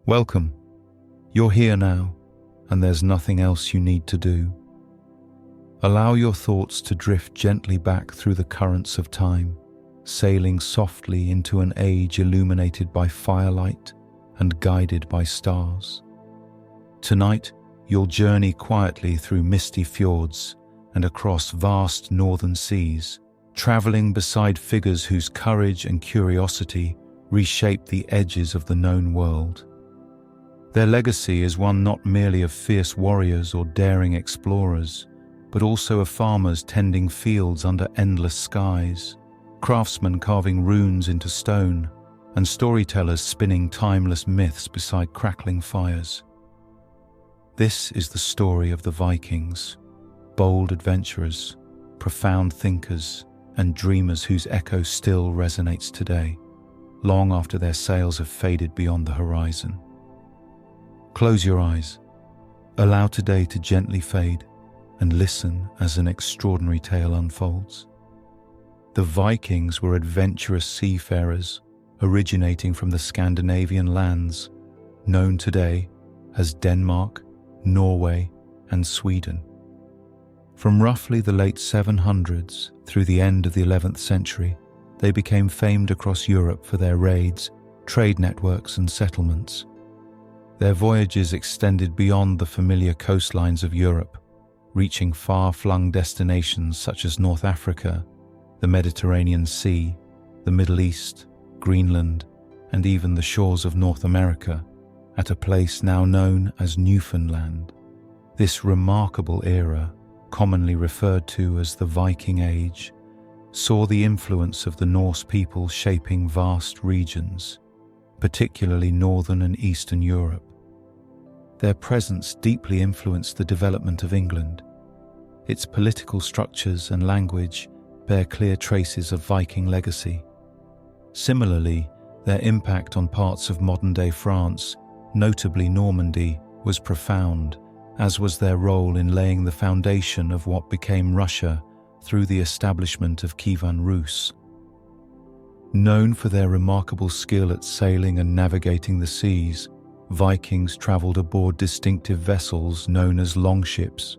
Welcome. You're here now, and there's nothing else you need to do. Allow your thoughts to drift gently back through the currents of time, sailing softly into an age illuminated by firelight and guided by stars. Tonight, you'll journey quietly through misty fjords and across vast northern seas, traveling beside figures whose courage and curiosity reshaped the edges of the known world. Their legacy is one not merely of fierce warriors or daring explorers, but also of farmers tending fields under endless skies, craftsmen carving runes into stone, and storytellers spinning timeless myths beside crackling fires. This is the story of the Vikings, bold adventurers, profound thinkers, and dreamers whose echo still resonates today, long after their sails have faded beyond the horizon. Close your eyes, allow today to gently fade, and listen as an extraordinary tale unfolds. The Vikings were adventurous seafarers originating from the Scandinavian lands, known today as Denmark, Norway, and Sweden. From roughly the late 700s through the end of the 11th century, they became famed across Europe for their raids, trade networks, and settlements. Their voyages extended beyond the familiar coastlines of Europe, reaching far-flung destinations such as North Africa, the Mediterranean Sea, the Middle East, Greenland, and even the shores of North America, at a place now known as Newfoundland. This remarkable era, commonly referred to as the Viking Age, saw the influence of the Norse people shaping vast regions, particularly northern and eastern Europe. Their presence deeply influenced the development of England. Its political structures and language bear clear traces of Viking legacy. Similarly, their impact on parts of modern-day France, notably Normandy, was profound, as was their role in laying the foundation of what became Russia through the establishment of Kievan Rus. Known for their remarkable skill at sailing and navigating the seas, Vikings traveled aboard distinctive vessels known as longships,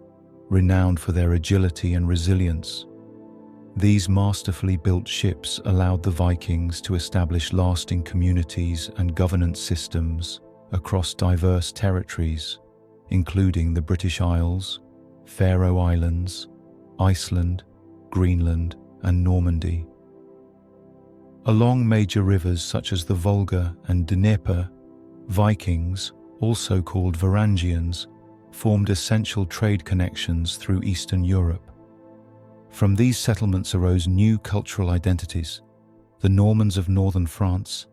renowned for their agility and resilience. These masterfully built ships allowed the Vikings to establish lasting communities and governance systems across diverse territories, including the British Isles, Faroe Islands, Iceland, Greenland, and Normandy. Along major rivers such as the Volga and Dnieper, Vikings, also called Varangians, formed essential trade connections through Eastern Europe. From these settlements arose new cultural identities: the Normans of northern France,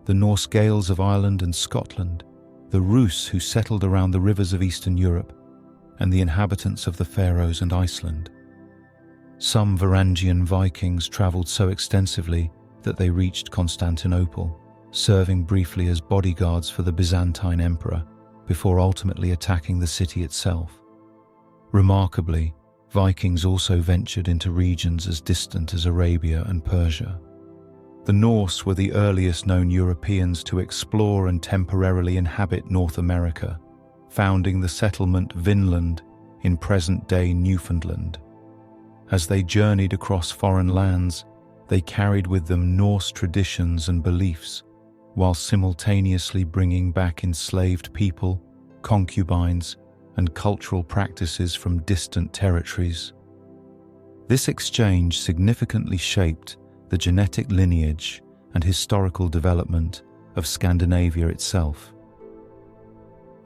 the Norse Gaels of Ireland and Scotland, the Rus who settled around the rivers of Eastern Europe, and the inhabitants of the Faroes and Iceland. Some Varangian Vikings travelled so extensively that they reached Constantinople, serving briefly as bodyguards for the Byzantine emperor before ultimately attacking the city itself. Remarkably, Vikings also ventured into regions as distant as Arabia and Persia. The Norse were the earliest known Europeans to explore and temporarily inhabit North America, founding the settlement Vinland in present-day Newfoundland. As they journeyed across foreign lands, they carried with them Norse traditions and beliefs, while simultaneously bringing back enslaved people, concubines, and cultural practices from distant territories. This exchange significantly shaped the genetic lineage and historical development of Scandinavia itself.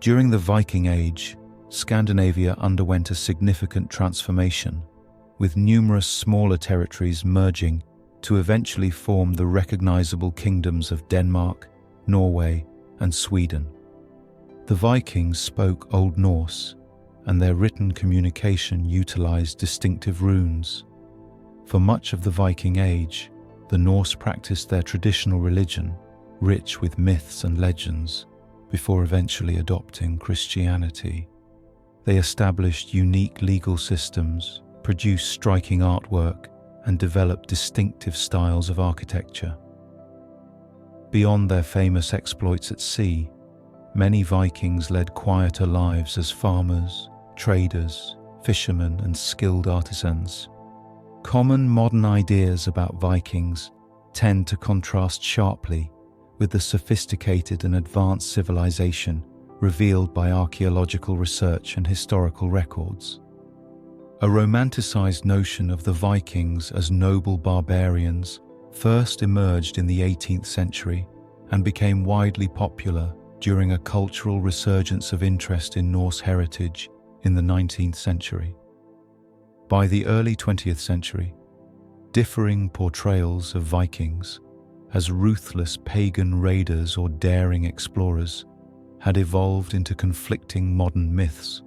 During the Viking Age, Scandinavia underwent a significant transformation, with numerous smaller territories merging to eventually form the recognizable kingdoms of Denmark, Norway, and Sweden. The Vikings spoke Old Norse, and their written communication utilized distinctive runes. For much of the Viking Age, the Norse practiced their traditional religion, rich with myths and legends, before eventually adopting Christianity. They established unique legal systems, produced striking artwork, and developed distinctive styles of architecture. Beyond their famous exploits at sea, many Vikings led quieter lives as farmers, traders, fishermen, and skilled artisans. Common modern ideas about Vikings tend to contrast sharply with the sophisticated and advanced civilization revealed by archaeological research and historical records. A romanticized notion of the Vikings as noble barbarians first emerged in the 18th century and became widely popular during a cultural resurgence of interest in Norse heritage in the 19th century. By the early 20th century, differing portrayals of Vikings as ruthless pagan raiders or daring explorers had evolved into conflicting modern myths.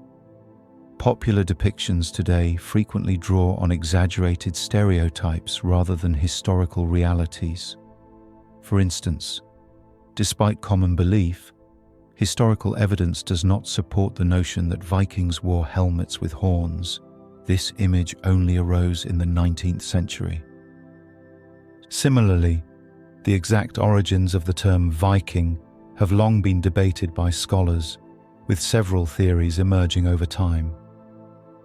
Popular depictions today frequently draw on exaggerated stereotypes rather than historical realities. For instance, despite common belief, historical evidence does not support the notion that Vikings wore helmets with horns. This image only arose in the 19th century. Similarly, the exact origins of the term Viking have long been debated by scholars, with several theories emerging over time.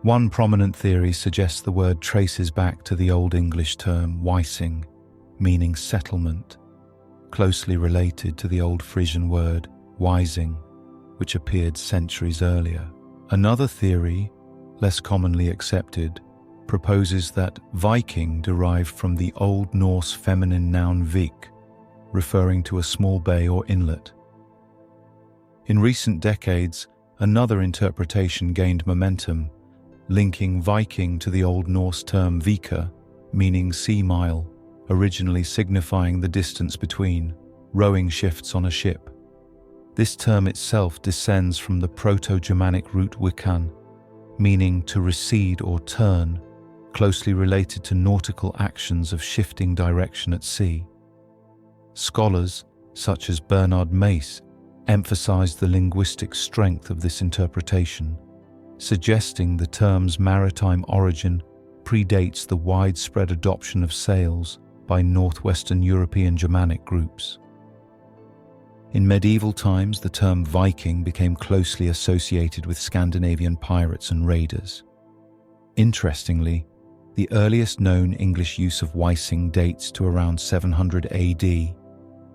One prominent theory suggests the word traces back to the Old English term Wising, meaning settlement, closely related to the Old Frisian word Wising, which appeared centuries earlier. Another theory, less commonly accepted, proposes that Viking derived from the Old Norse feminine noun vik, referring to a small bay or inlet. In recent decades, another interpretation gained momentum, linking Viking to the Old Norse term vika, meaning sea mile, originally signifying the distance between rowing shifts on a ship. This term itself descends from the Proto-Germanic root wikan, meaning to recede or turn, closely related to nautical actions of shifting direction at sea. Scholars, such as Bernard Mace, emphasized the linguistic strength of this interpretation, suggesting the term's maritime origin predates the widespread adoption of sails by northwestern European Germanic groups. In medieval times, the term Viking became closely associated with Scandinavian pirates and raiders. Interestingly, the earliest known English use of Wising dates to around 700 AD,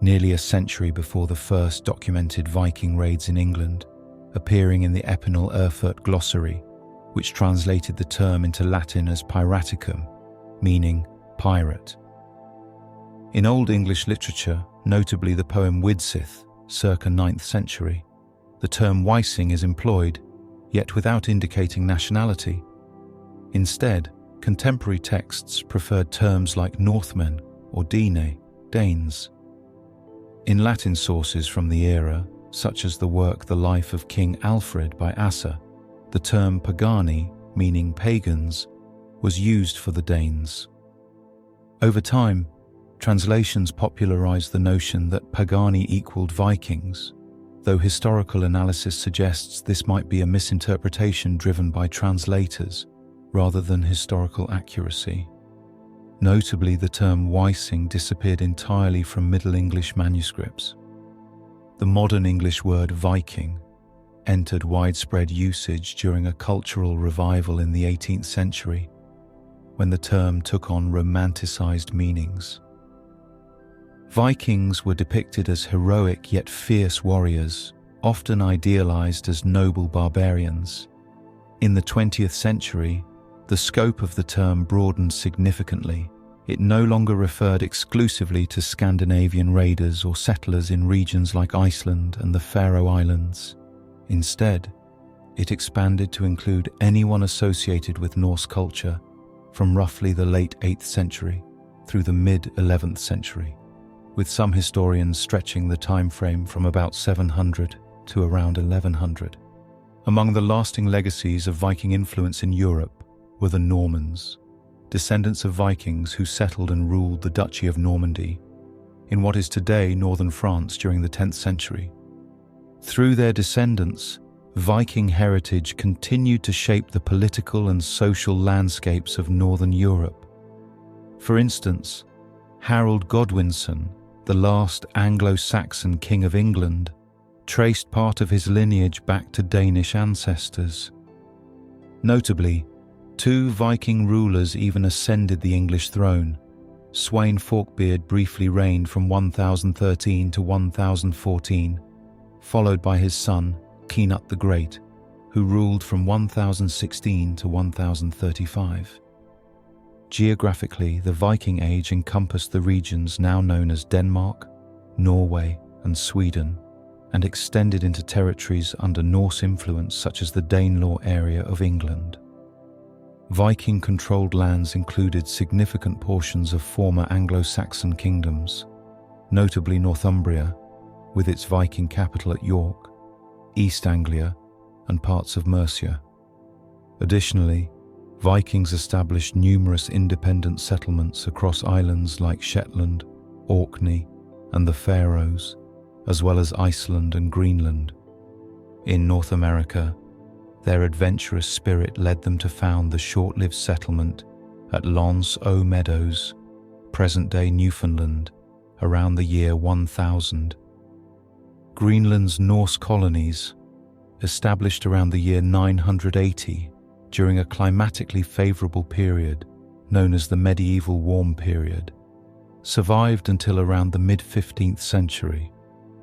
nearly a century before the first documented Viking raids in England, appearing in the Epinal Erfurt glossary, which translated the term into Latin as piraticum, meaning pirate. In Old English literature, notably the poem Widsith, circa 9th century, the term Wising is employed, yet without indicating nationality. Instead, contemporary texts preferred terms like Northmen or Dene, Danes. In Latin sources from the era, such as the work The Life of King Alfred by Asser, the term Pagani, meaning pagans, was used for the Danes. Over time, translations popularized the notion that Pagani equaled Vikings, though historical analysis suggests this might be a misinterpretation driven by translators rather than historical accuracy. Notably, the term Wising disappeared entirely from Middle English manuscripts. The modern English word Viking entered widespread usage during a cultural revival in the 18th century, when the term took on romanticized meanings. Vikings were depicted as heroic yet fierce warriors, often idealized as noble barbarians. In the 20th century, the scope of the term broadened significantly. It no longer referred exclusively to Scandinavian raiders or settlers in regions like Iceland and the Faroe Islands. Instead, it expanded to include anyone associated with Norse culture from roughly the late 8th century through the mid-11th century, with some historians stretching the time frame from about 700 to around 1100. Among the lasting legacies of Viking influence in Europe were the Normans, descendants of Vikings who settled and ruled the Duchy of Normandy in what is today northern France during the 10th century. Through their descendants, Viking heritage continued to shape the political and social landscapes of northern Europe. For instance, Harold Godwinson, the last Anglo-Saxon king of England, traced part of his lineage back to Danish ancestors. Notably, 2 Viking rulers even ascended the English throne. Sweyn Forkbeard briefly reigned from 1013 to 1014, followed by his son, Kenut the Great, who ruled from 1016 to 1035. Geographically, the Viking Age encompassed the regions now known as Denmark, Norway, and Sweden, and extended into territories under Norse influence such as the Danelaw area of England. Viking-controlled lands included significant portions of former Anglo-Saxon kingdoms, notably Northumbria, with its Viking capital at York, East Anglia, and parts of Mercia. Additionally, Vikings established numerous independent settlements across islands like Shetland, Orkney, and the Faroes, as well as Iceland and Greenland. In North America, their adventurous spirit led them to found the short-lived settlement at L'Anse aux Meadows, present-day Newfoundland, around the year 1000. Greenland's Norse colonies, established around the year 980 during a climatically favorable period known as the medieval warm period, survived until around the mid-15th century,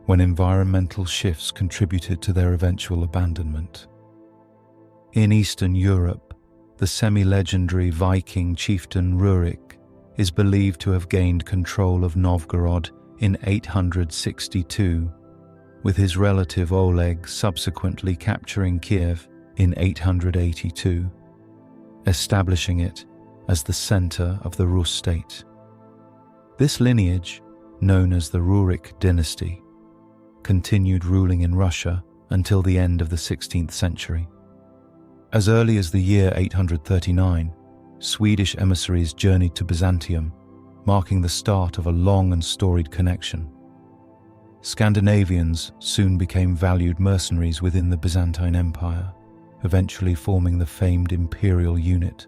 when environmental shifts contributed to their eventual abandonment. In Eastern Europe, the semi-legendary Viking chieftain Rurik is believed to have gained control of Novgorod in 862, with his relative Oleg subsequently capturing Kiev in 882, establishing it as the center of the Rus state. This lineage, known as the Rurik dynasty, continued ruling in Russia until the end of the 16th century. As early as the year 839, Swedish emissaries journeyed to Byzantium, marking the start of a long and storied connection. Scandinavians soon became valued mercenaries within the Byzantine Empire, eventually forming the famed imperial unit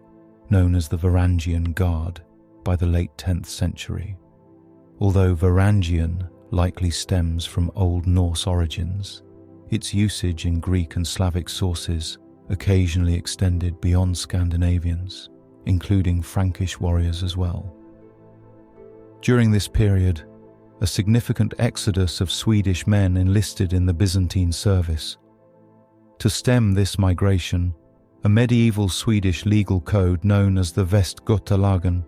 known as the Varangian Guard by the late 10th century. Although Varangian likely stems from Old Norse origins, its usage in Greek and Slavic sources occasionally extended beyond Scandinavians, including Frankish warriors as well. During this period, a significant exodus of Swedish men enlisted in the Byzantine service. To stem this migration, a medieval Swedish legal code known as the Västgötalagen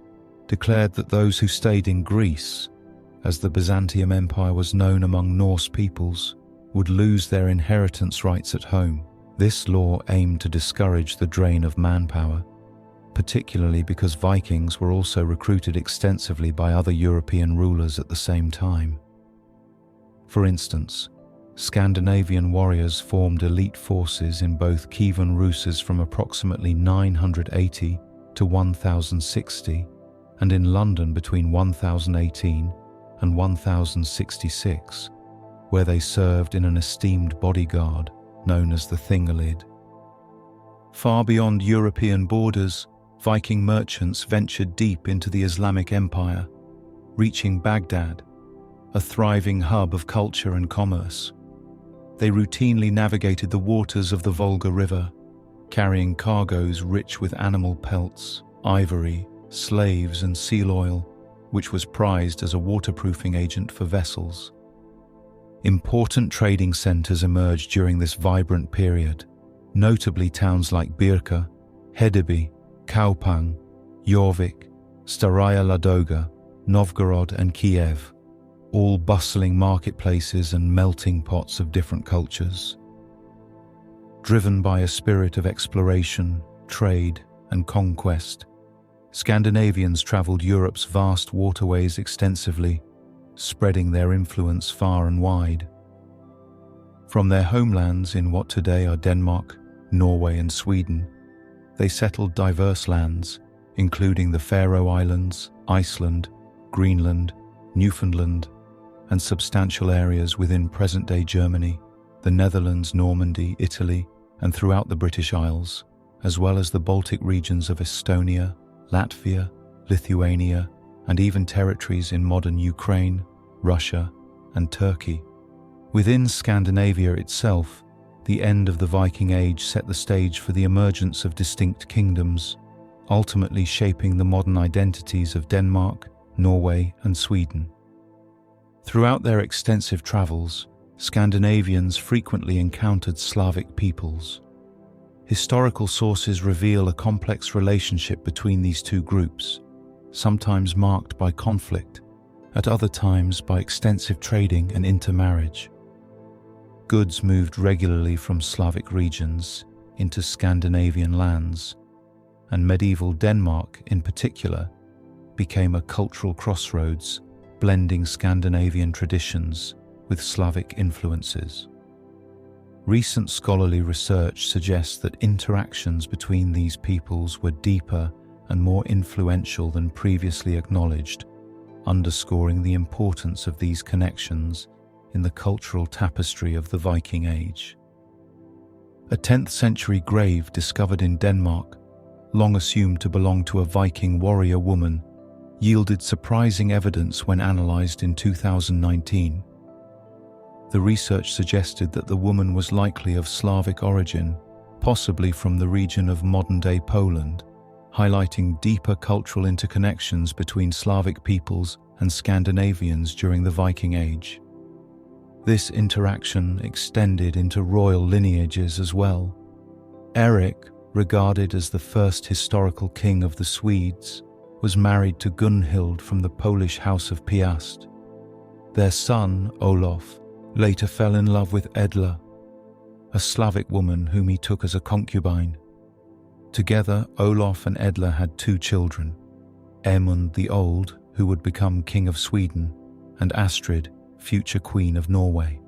declared that those who stayed in Greece, as the Byzantium Empire was known among Norse peoples, would lose their inheritance rights at home. This law aimed to discourage the drain of manpower, particularly because Vikings were also recruited extensively by other European rulers at the same time. For instance, Scandinavian warriors formed elite forces in both Kievan Rusas from approximately 980 to 1060, and in London between 1018 and 1066, where they served in an esteemed bodyguard known as the Thingolid. Far beyond European borders, Viking merchants ventured deep into the Islamic Empire, reaching Baghdad, a thriving hub of culture and commerce. They routinely navigated the waters of the Volga River, carrying cargoes rich with animal pelts, ivory, slaves, and seal oil, which was prized as a waterproofing agent for vessels. Important trading centers emerged during this vibrant period, notably towns like Birka, Hedeby, Kaupang, Jorvik, Staraya Ladoga, Novgorod, and Kiev, all bustling marketplaces and melting pots of different cultures. Driven by a spirit of exploration, trade, and conquest, Scandinavians traveled Europe's vast waterways extensively, spreading their influence far and wide. From their homelands in what today are Denmark, Norway, and Sweden, they settled diverse lands, including the Faroe Islands, Iceland, Greenland, Newfoundland, and substantial areas within present-day Germany, the Netherlands, Normandy, Italy, and throughout the British Isles, as well as the Baltic regions of Estonia, Latvia, Lithuania, and even territories in modern Ukraine, Russia, and Turkey. Within Scandinavia itself, the end of the Viking Age set the stage for the emergence of distinct kingdoms, ultimately shaping the modern identities of Denmark, Norway, and Sweden. Throughout their extensive travels, Scandinavians frequently encountered Slavic peoples. Historical sources reveal a complex relationship between these two groups, sometimes marked by conflict, at other times by extensive trading and intermarriage. Goods moved regularly from Slavic regions into Scandinavian lands, and medieval Denmark, in particular, became a cultural crossroads, blending Scandinavian traditions with Slavic influences. Recent scholarly research suggests that interactions between these peoples were deeper and more influential than previously acknowledged, underscoring the importance of these connections in the cultural tapestry of the Viking Age. A 10th century grave discovered in Denmark, long assumed to belong to a Viking warrior woman, yielded surprising evidence when analysed in 2019. The research suggested that the woman was likely of Slavic origin, possibly from the region of modern-day Poland, highlighting deeper cultural interconnections between Slavic peoples and Scandinavians during the Viking Age. This interaction extended into royal lineages as well. Eric, regarded as the first historical king of the Swedes, was married to Gunhild from the Polish house of Piast. Their son, Olof, later fell in love with Edla, a Slavic woman whom he took as a concubine. Together, Olof and Edla had 2 children, Aemund the Old, who would become King of Sweden, and Astrid, future Queen of Norway.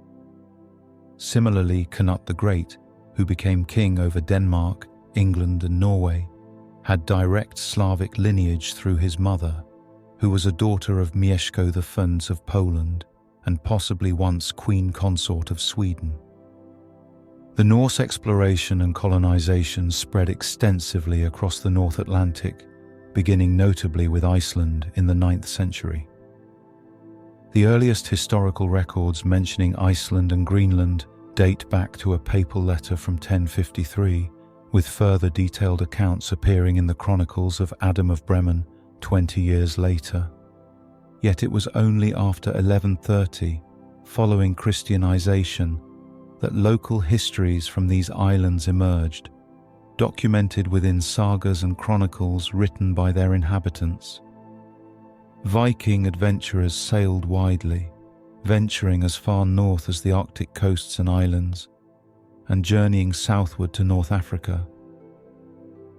Similarly, Canute the Great, who became king over Denmark, England and Norway, had direct Slavic lineage through his mother, who was a daughter of Mieszko the Fons of Poland and possibly once Queen Consort of Sweden. The Norse exploration and colonization spread extensively across the North Atlantic, beginning notably with Iceland in the 9th century. The earliest historical records mentioning Iceland and Greenland date back to a papal letter from 1053, with further detailed accounts appearing in the chronicles of Adam of Bremen 20 years later. Yet it was only after 1130, following Christianization, that local histories from these islands emerged, documented within sagas and chronicles written by their inhabitants. Viking adventurers sailed widely, venturing as far north as the Arctic coasts and islands, and journeying southward to North Africa.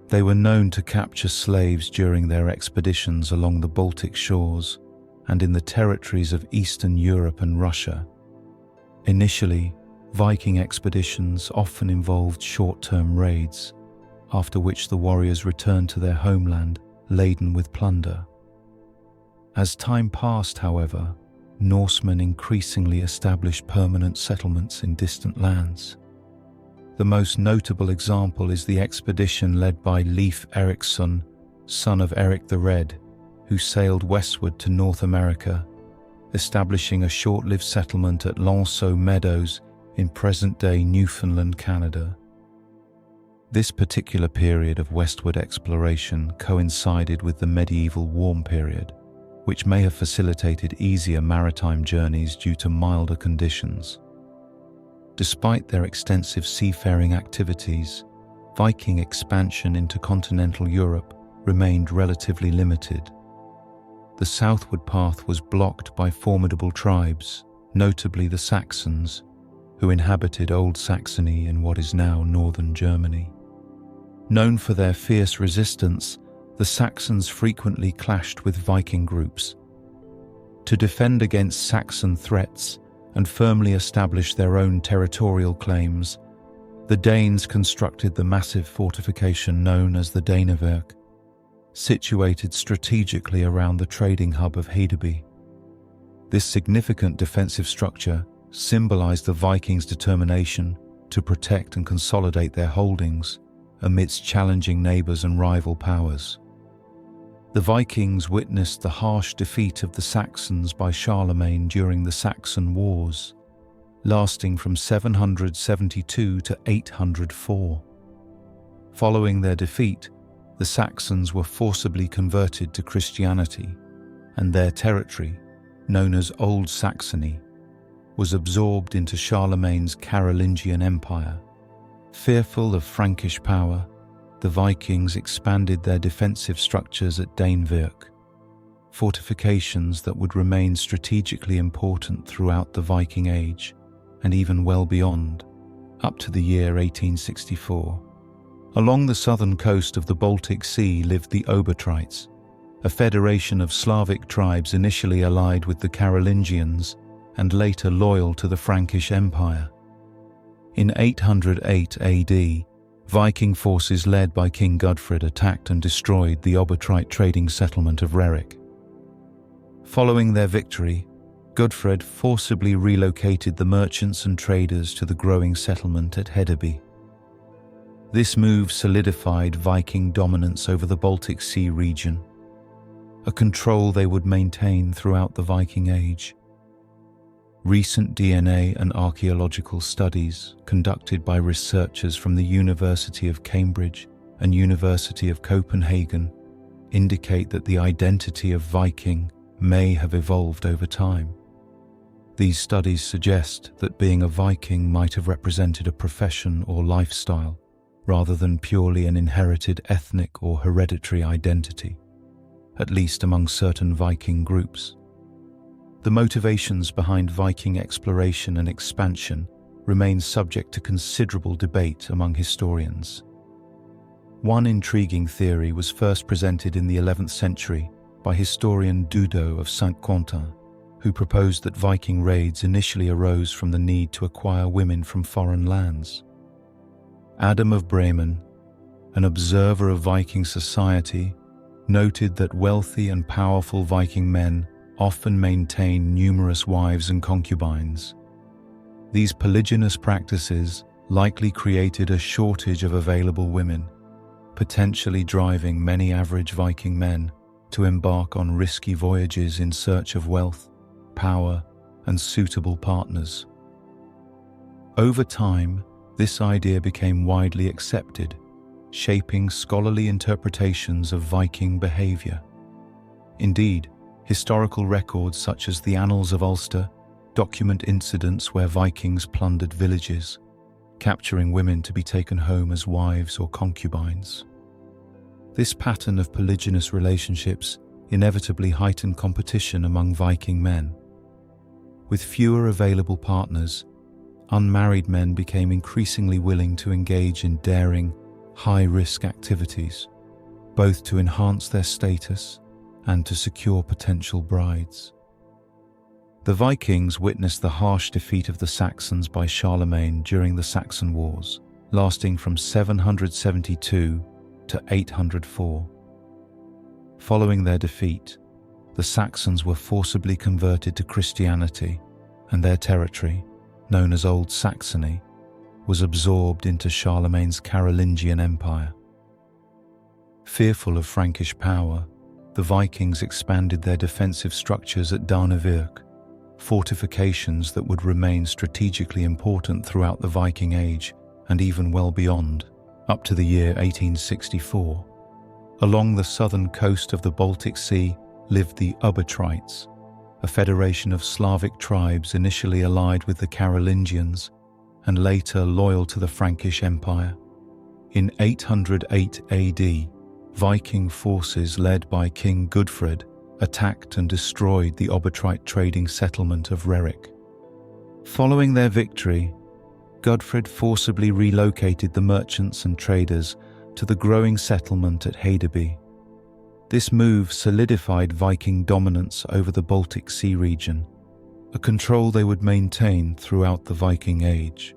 They were known to capture slaves during their expeditions along the Baltic shores and in the territories of Eastern Europe and Russia. Initially, Viking expeditions often involved short-term raids, after which the warriors returned to their homeland laden with plunder. As time passed, however, Norsemen increasingly established permanent settlements in distant lands. The most notable example is the expedition led by Leif Erikson, son of Eric the Red, who sailed westward to North America, establishing a short-lived settlement at Lanceau Meadows in present-day Newfoundland, Canada. This particular period of westward exploration coincided with the medieval warm period, which may have facilitated easier maritime journeys due to milder conditions. Despite their extensive seafaring activities, Viking expansion into continental Europe remained relatively limited. The southward path was blocked by formidable tribes, notably the Saxons, who inhabited Old Saxony in what is now northern Germany. Known for their fierce resistance, the Saxons frequently clashed with Viking groups. To defend against Saxon threats and firmly establish their own territorial claims, the Danes constructed the massive fortification known as the Danevirke, situated strategically around the trading hub of Hedeby. This significant defensive structure symbolized the Vikings' determination to protect and consolidate their holdings amidst challenging neighbors and rival powers. The Vikings witnessed the harsh defeat of the Saxons by Charlemagne during the Saxon Wars, lasting from 772 to 804. Following their defeat, the Saxons were forcibly converted to Christianity, and their territory, known as Old Saxony, was absorbed into Charlemagne's Carolingian Empire. Fearful of Frankish power, the Vikings expanded their defensive structures at Danevirke, fortifications that would remain strategically important throughout the Viking Age and even well beyond, up to the year 1864. Along the southern coast of the Baltic Sea lived the Obotrites, a federation of Slavic tribes initially allied with the Carolingians and later loyal to the Frankish Empire. In 808 AD, Viking forces led by King Gudfred attacked and destroyed the Obotrite trading settlement of Rerik. Following their victory, Gudfred forcibly relocated the merchants and traders to the growing settlement at Hedeby. This move solidified Viking dominance over the Baltic Sea region, a control they would maintain throughout the Viking Age. Recent DNA and archaeological studies conducted by researchers from the University of Cambridge and University of Copenhagen indicate that the identity of Viking may have evolved over time. These studies suggest that being a Viking might have represented a profession or lifestyle, rather than purely an inherited ethnic or hereditary identity, at least among certain Viking groups. The motivations behind Viking exploration and expansion remain subject to considerable debate among historians. One intriguing theory was first presented in the 11th century by historian Dudo of Saint-Quentin, who proposed that Viking raids initially arose from the need to acquire women from foreign lands. Adam of Bremen, an observer of Viking society, noted that wealthy and powerful Viking men often maintained numerous wives and concubines. These polygynous practices likely created a shortage of available women, potentially driving many average Viking men to embark on risky voyages in search of wealth, power, and suitable partners. Over time, this idea became widely accepted, shaping scholarly interpretations of Viking behavior. Indeed, historical records such as the Annals of Ulster document incidents where Vikings plundered villages, capturing women to be taken home as wives or concubines. This pattern of polygynous relationships inevitably heightened competition among Viking men. With fewer available partners, unmarried men became increasingly willing to engage in daring, high-risk activities, both to enhance their status and to secure potential brides. The Vikings witnessed the harsh defeat of the Saxons by Charlemagne during the Saxon Wars, lasting from 772 to 804. Following their defeat, the Saxons were forcibly converted to Christianity, and their territory, known as Old Saxony, was absorbed into Charlemagne's Carolingian Empire. Fearful of Frankish power, the Vikings expanded their defensive structures at Danevirke, fortifications that would remain strategically important throughout the Viking Age and even well beyond, up to the year 1864. Along the southern coast of the Baltic Sea lived the Obotrites, a federation of Slavic tribes initially allied with the Carolingians and later loyal to the Frankish Empire. In 808 AD, Viking forces led by King Gudfred attacked and destroyed the Obotrite trading settlement of Rerik. Following their victory, Gudfred forcibly relocated the merchants and traders to the growing settlement at Hedeby. This move solidified Viking dominance over the Baltic Sea region, a control they would maintain throughout the Viking Age.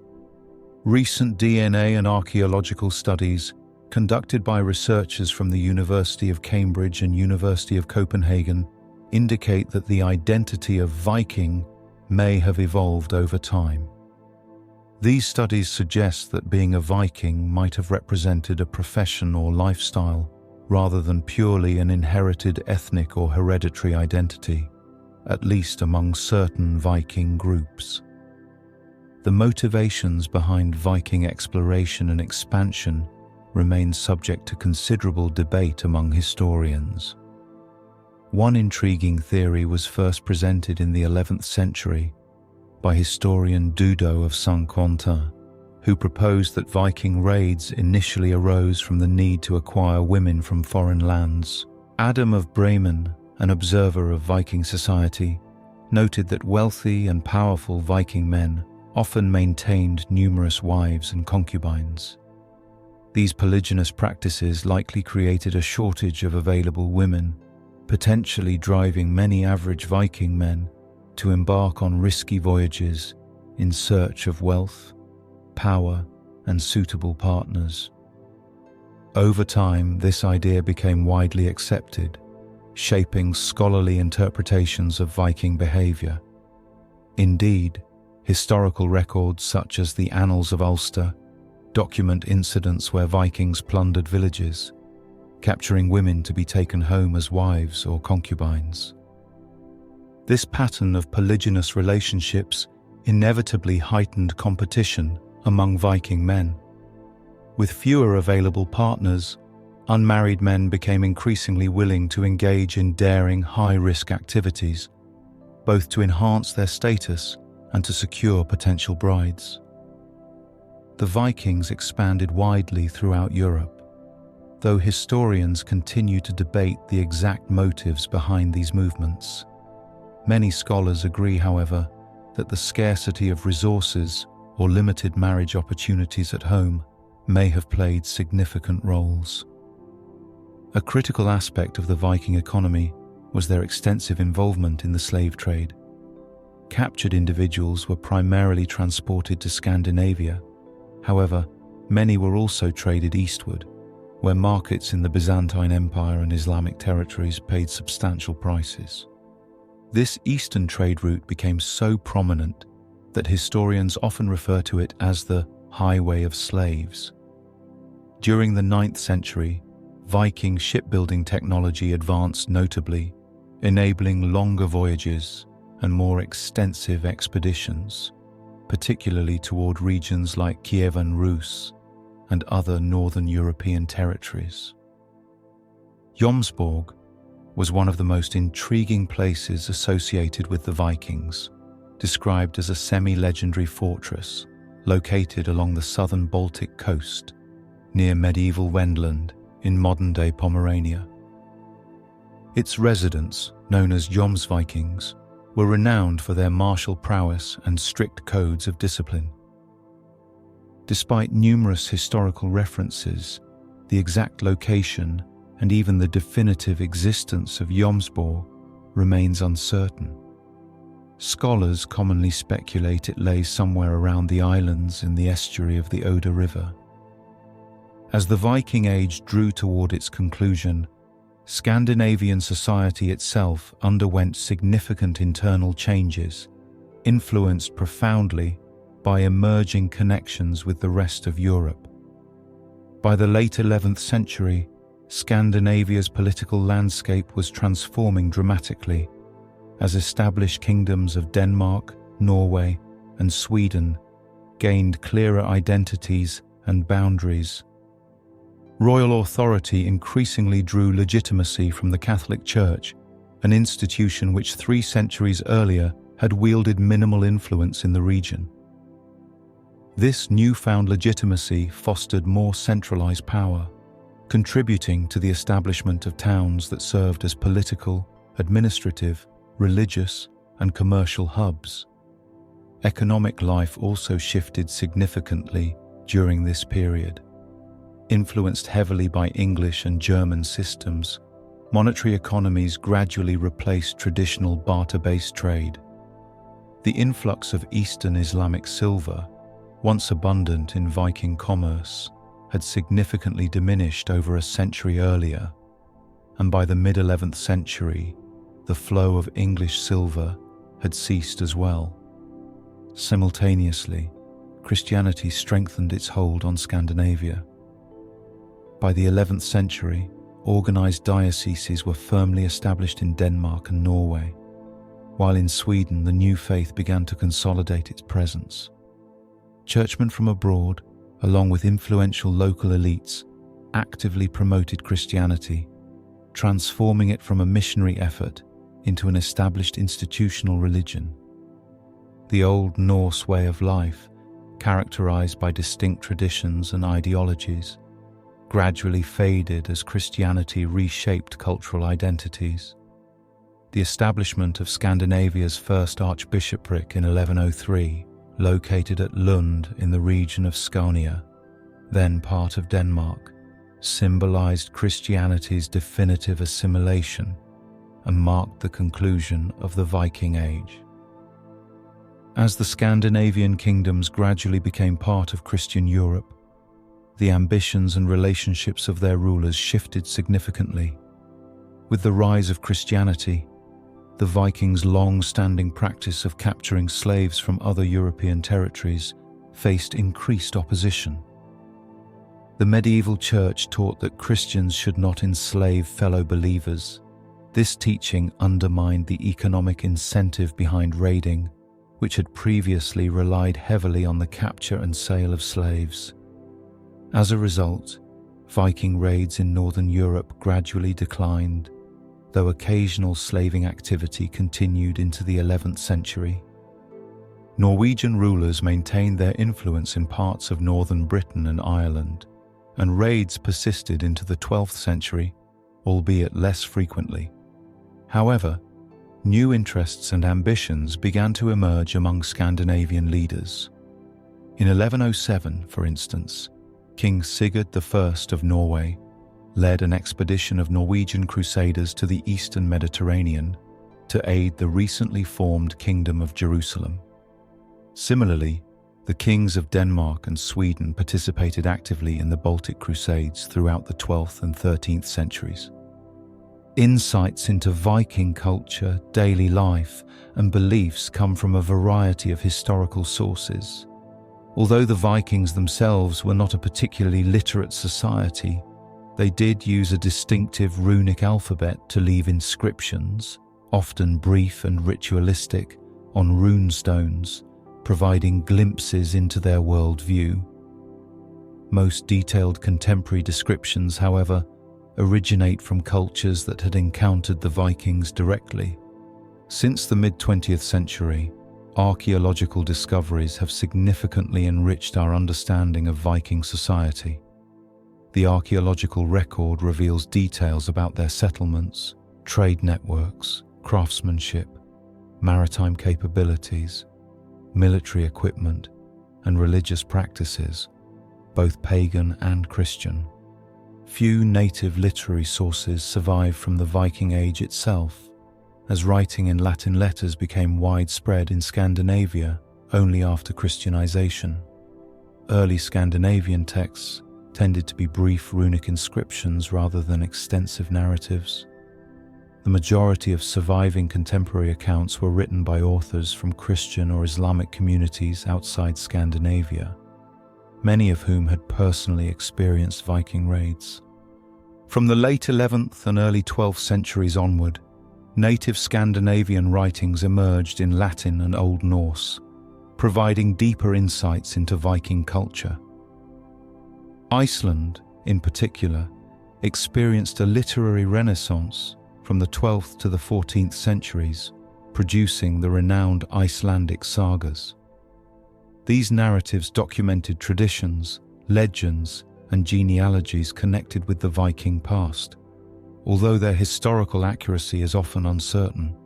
Recent DNA and archaeological studies conducted by researchers from the University of Cambridge and University of Copenhagen indicate that the identity of Viking may have evolved over time. These studies suggest that being a Viking might have represented a profession or lifestyle rather than purely an inherited ethnic or hereditary identity, at least among certain Viking groups. the motivations behind Viking exploration and expansion remain subject to considerable debate among historians. One intriguing theory was first presented in the 11th century by historian Dudo of Saint-Quentin, who proposed that Viking raids initially arose from the need to acquire women from foreign lands. Adam of Bremen, an observer of Viking society, noted that wealthy and powerful Viking men often maintained numerous wives and concubines. These polygynous practices likely created a shortage of available women, potentially driving many average Viking men to embark on risky voyages in search of wealth, power, and suitable partners. Over time, this idea became widely accepted, shaping scholarly interpretations of Viking behavior. Indeed, historical records such as the Annals of Ulster document incidents where Vikings plundered villages, capturing women to be taken home as wives or concubines. This pattern of polygynous relationships inevitably heightened competition among Viking men. With fewer available partners, unmarried men became increasingly willing to engage in daring, high-risk activities, both to enhance their status and to secure potential brides. The Vikings expanded widely throughout Europe, though historians continue to debate the exact motives behind these movements. Many scholars agree, however, that the scarcity of resources or limited marriage opportunities at home may have played significant roles. A critical aspect of the Viking economy was their extensive involvement in the slave trade. Captured individuals were primarily transported to Scandinavia. However, many were also traded eastward, where markets in the Byzantine Empire and Islamic territories paid substantial prices. This eastern trade route became so prominent that historians often refer to it as the highway of slaves. During the 9th century, Viking shipbuilding technology advanced notably, enabling longer voyages and more extensive expeditions, particularly toward regions like Kievan Rus and other northern European territories. Jomsborg was one of the most intriguing places associated with the Vikings, described as a semi-legendary fortress located along the southern Baltic coast, near medieval Wendland in modern-day Pomerania. Its residents, known as Jomsvikings, were renowned for their martial prowess and strict codes of discipline. Despite numerous historical references, the exact location and even the definitive existence of Jomsborg remains uncertain. Scholars commonly speculate it lay somewhere around the islands in the estuary of the Oder River. As the Viking Age drew toward its conclusion, Scandinavian society itself underwent significant internal changes, influenced profoundly by emerging connections with the rest of Europe. By the late 11th century, Scandinavia's political landscape was transforming dramatically, as established kingdoms of Denmark, Norway, and Sweden gained clearer identities and boundaries. Royal authority increasingly drew legitimacy from the Catholic Church, an institution which 3 centuries earlier had wielded minimal influence in the region. This newfound legitimacy fostered more centralized power, contributing to the establishment of towns that served as political, administrative, religious, and commercial hubs. Economic life also shifted significantly during this period. Influenced heavily by English and German systems, monetary economies gradually replaced traditional barter-based trade. The influx of Eastern Islamic silver, once abundant in Viking commerce, had significantly diminished over a century earlier, and by the mid-11th century, the flow of English silver had ceased as well. Simultaneously, Christianity strengthened its hold on Scandinavia. By the 11th century, organized dioceses were firmly established in Denmark and Norway, while in Sweden the new faith began to consolidate its presence. Churchmen from abroad, along with influential local elites, actively promoted Christianity, transforming it from a missionary effort into an established institutional religion. The Old Norse way of life, characterized by distinct traditions and ideologies, gradually faded as Christianity reshaped cultural identities. The establishment of Scandinavia's first archbishopric in 1103, located at Lund in the region of Skåne, then part of Denmark, symbolized Christianity's definitive assimilation and marked the conclusion of the Viking Age. As the Scandinavian kingdoms gradually became part of Christian Europe, the ambitions and relationships of their rulers shifted significantly. With the rise of Christianity, the Vikings' long-standing practice of capturing slaves from other European territories faced increased opposition. The medieval church taught that Christians should not enslave fellow believers. This teaching undermined the economic incentive behind raiding, which had previously relied heavily on the capture and sale of slaves. As a result, Viking raids in northern Europe gradually declined, though occasional slaving activity continued into the 11th century. Norwegian rulers maintained their influence in parts of northern Britain and Ireland, and raids persisted into the 12th century, albeit less frequently. However, new interests and ambitions began to emerge among Scandinavian leaders. In 1107, for instance, King Sigurd I of Norway led an expedition of Norwegian crusaders to the eastern Mediterranean to aid the recently formed Kingdom of Jerusalem. Similarly, the kings of Denmark and Sweden participated actively in the Baltic Crusades throughout the 12th and 13th centuries. Insights into Viking culture, daily life, and beliefs come from a variety of historical sources. Although the Vikings themselves were not a particularly literate society, they did use a distinctive runic alphabet to leave inscriptions, often brief and ritualistic, on rune stones, providing glimpses into their worldview. Most detailed contemporary descriptions, however, originate from cultures that had encountered the Vikings directly. Since the mid-20th century, archaeological discoveries have significantly enriched our understanding of Viking society. The archaeological record reveals details about their settlements, trade networks, craftsmanship, maritime capabilities, military equipment, and religious practices, both pagan and Christian. Few native literary sources survive from the Viking Age itself, as writing in Latin letters became widespread in Scandinavia only after Christianization. Early Scandinavian texts tended to be brief runic inscriptions rather than extensive narratives. The majority of surviving contemporary accounts were written by authors from Christian or Islamic communities outside Scandinavia, many of whom had personally experienced Viking raids. From the late 11th and early 12th centuries onward, native Scandinavian writings emerged in Latin and Old Norse, providing deeper insights into Viking culture. Iceland, in particular, experienced a literary renaissance from the 12th to the 14th centuries, producing the renowned Icelandic sagas. These narratives documented traditions, legends, and genealogies connected with the Viking past, although their historical accuracy is often uncertain.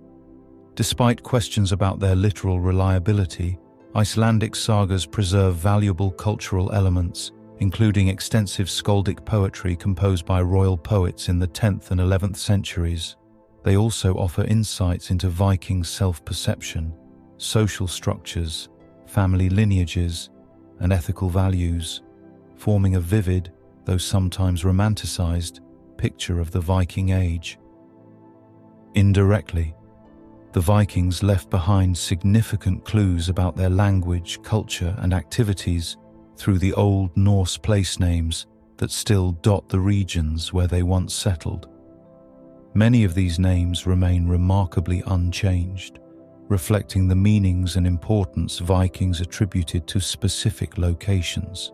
Despite questions about their literal reliability, Icelandic sagas preserve valuable cultural elements, including extensive skaldic poetry composed by royal poets in the 10th and 11th centuries. They also offer insights into Viking self-perception, social structures, family lineages, and ethical values, forming a vivid, though sometimes romanticized, picture of the Viking Age. Indirectly, the Vikings left behind significant clues about their language, culture, and activities through the Old Norse place names that still dot the regions where they once settled. Many of these names remain remarkably unchanged, reflecting the meanings and importance Vikings attributed to specific locations.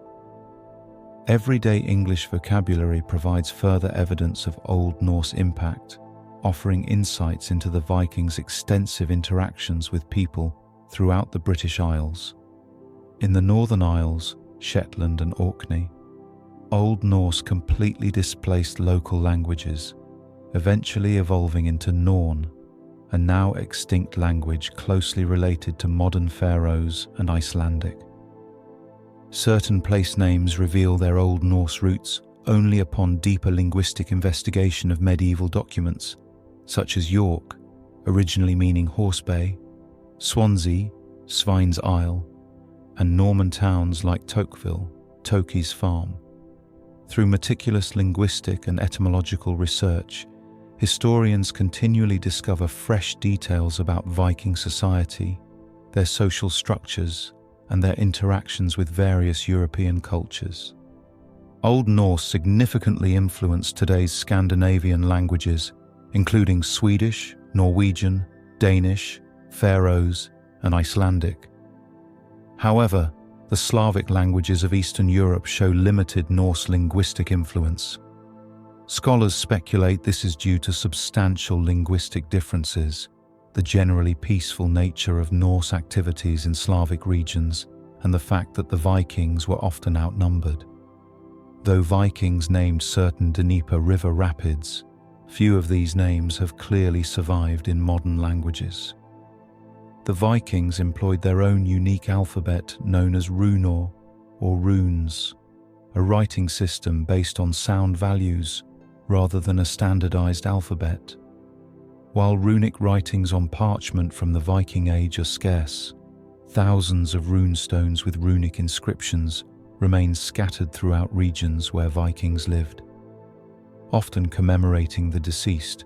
Everyday English vocabulary provides further evidence of Old Norse impact, offering insights into the Vikings' extensive interactions with people throughout the British Isles. In the Northern Isles, Shetland and Orkney, Old Norse completely displaced local languages, eventually evolving into Norn, a now extinct language closely related to modern Faroes and Icelandic. Certain place names reveal their Old Norse roots only upon deeper linguistic investigation of medieval documents, such as York, originally meaning horse bay, Swansea, Svine's Isle, and Norman towns like Tocqueville, Toki's Farm. Through meticulous linguistic and etymological research, historians continually discover fresh details about Viking society, their social structures, and their interactions with various European cultures. Old Norse significantly influenced today's Scandinavian languages, including Swedish, Norwegian, Danish, Faroes, and Icelandic. However, the Slavic languages of Eastern Europe show limited Norse linguistic influence. Scholars speculate this is due to substantial linguistic differences, the generally peaceful nature of Norse activities in Slavic regions, and the fact that the Vikings were often outnumbered. Though Vikings named certain Dnieper River rapids, few of these names have clearly survived in modern languages. The Vikings employed their own unique alphabet known as runor, or runes, a writing system based on sound values rather than a standardized alphabet. While runic writings on parchment from the Viking Age are scarce, thousands of runestones with runic inscriptions remain scattered throughout regions where Vikings lived. Often commemorating the deceased,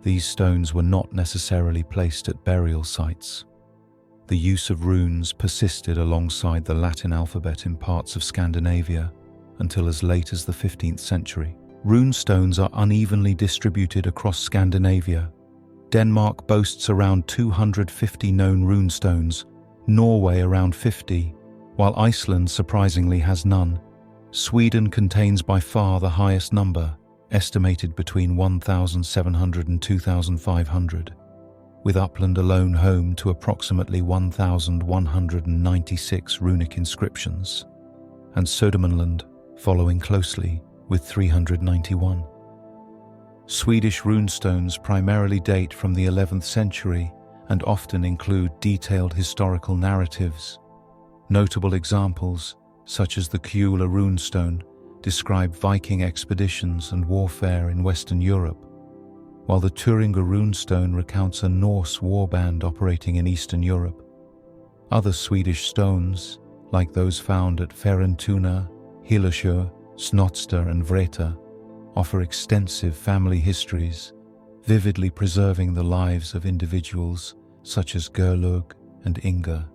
these stones were not necessarily placed at burial sites. The use of runes persisted alongside the Latin alphabet in parts of Scandinavia until as late as the 15th century. Rune stones are unevenly distributed across Scandinavia. Denmark boasts around 250 known rune stones, Norway around 50, while Iceland surprisingly has none. Sweden contains by far the highest number, estimated between 1,700 and 2,500. With Uppland alone home to approximately 1,196 runic inscriptions, and Södermanland following closely with 391. Swedish runestones primarily date from the 11th century and often include detailed historical narratives. Notable examples, such as the Kjula runestone, describe Viking expeditions and warfare in Western Europe, while the Thuringia runestone recounts a Norse warband operating in Eastern Europe. Other Swedish stones, like those found at Ferentuna, Hillesjö, Snotster and Vreta, offer extensive family histories, vividly preserving the lives of individuals such as Gerlug and Inga.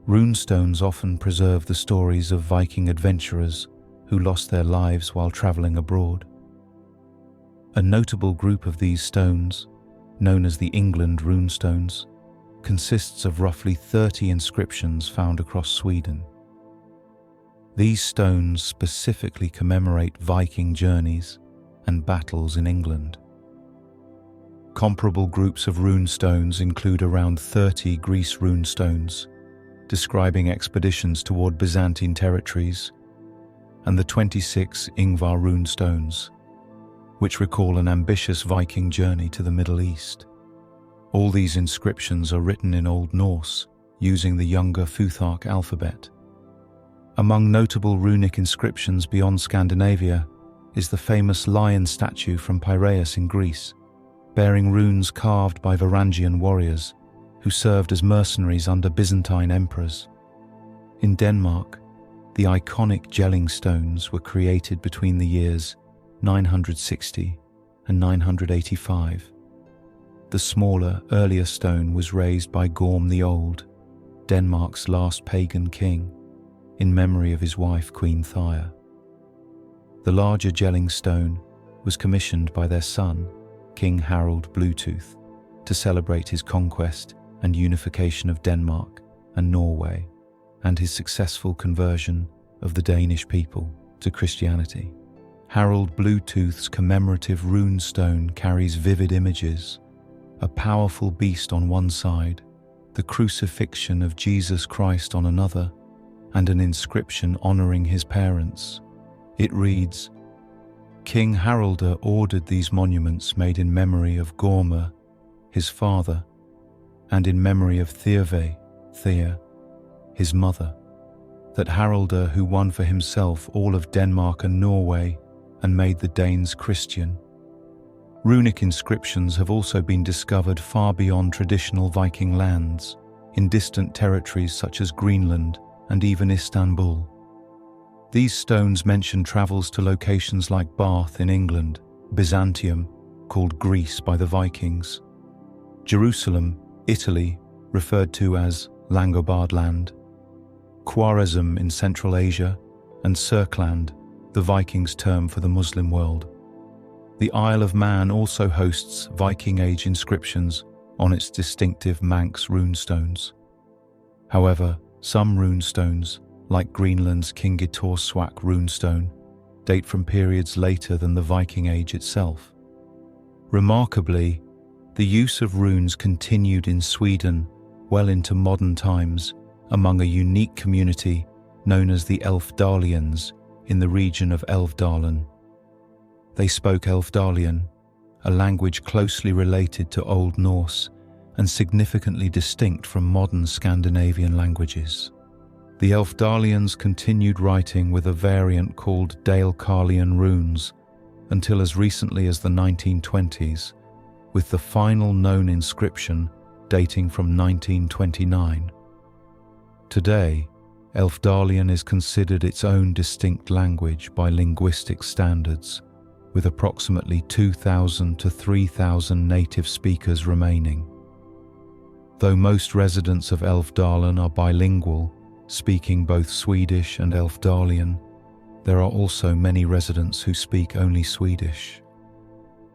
Runestones often preserve the stories of Viking adventurers who lost their lives while traveling abroad. A notable group of these stones, known as the England runestones, consists of roughly 30 inscriptions found across Sweden. These stones specifically commemorate Viking journeys and battles in England. Comparable groups of runestones include around 30 Greece runestones, describing expeditions toward Byzantine territories, and the 26 Ingvar runestones, which recall an ambitious Viking journey to the Middle East. All these inscriptions are written in Old Norse, using the younger Futhark alphabet. Among notable runic inscriptions beyond Scandinavia is the famous lion statue from Piraeus in Greece, bearing runes carved by Varangian warriors who served as mercenaries under Byzantine emperors. In Denmark, the iconic Jelling stones were created between the years 960 and 985. The smaller, earlier stone was raised by Gorm the Old, Denmark's last pagan king, in memory of his wife Queen Thyra. The larger Jelling stone was commissioned by their son, King Harald Bluetooth, to celebrate his conquest and unification of Denmark and Norway, and his successful conversion of the Danish people to Christianity. Harald Bluetooth's commemorative rune stone carries vivid images: a powerful beast on one side, the crucifixion of Jesus Christ on another, and an inscription honoring his parents. It reads, "King Haraldr ordered these monuments made in memory of Gormr, his father, and in memory of Thea, his mother, that Haraldr, who won for himself all of Denmark and Norway and made the Danes Christian." Runic inscriptions have also been discovered far beyond traditional Viking lands, in distant territories such as Greenland and even Istanbul. These stones mention travels to locations like Bath in England, Byzantium, called Greece by the Vikings, Jerusalem, Italy, referred to as Langobard land, Khwarezm in Central Asia, and Sirkland, the Vikings' term for the Muslim world. The Isle of Man also hosts Viking Age inscriptions on its distinctive Manx runestones. However, some runestones, like Greenland's Kingitorswak runestone, date from periods later than the Viking Age itself. Remarkably, the use of runes continued in Sweden well into modern times among a unique community known as the Elfdalians in the region of Älvdalen. They spoke Elfdalian, a language closely related to Old Norse and significantly distinct from modern Scandinavian languages. The Elfdalians continued writing with a variant called Dalecarlian runes until as recently as the 1920s, with the final known inscription dating from 1929. Today, Elfdalian is considered its own distinct language by linguistic standards, with approximately 2,000 to 3,000 native speakers remaining. Though most residents of Älvdalen are bilingual, speaking both Swedish and Elfdalian, there are also many residents who speak only Swedish.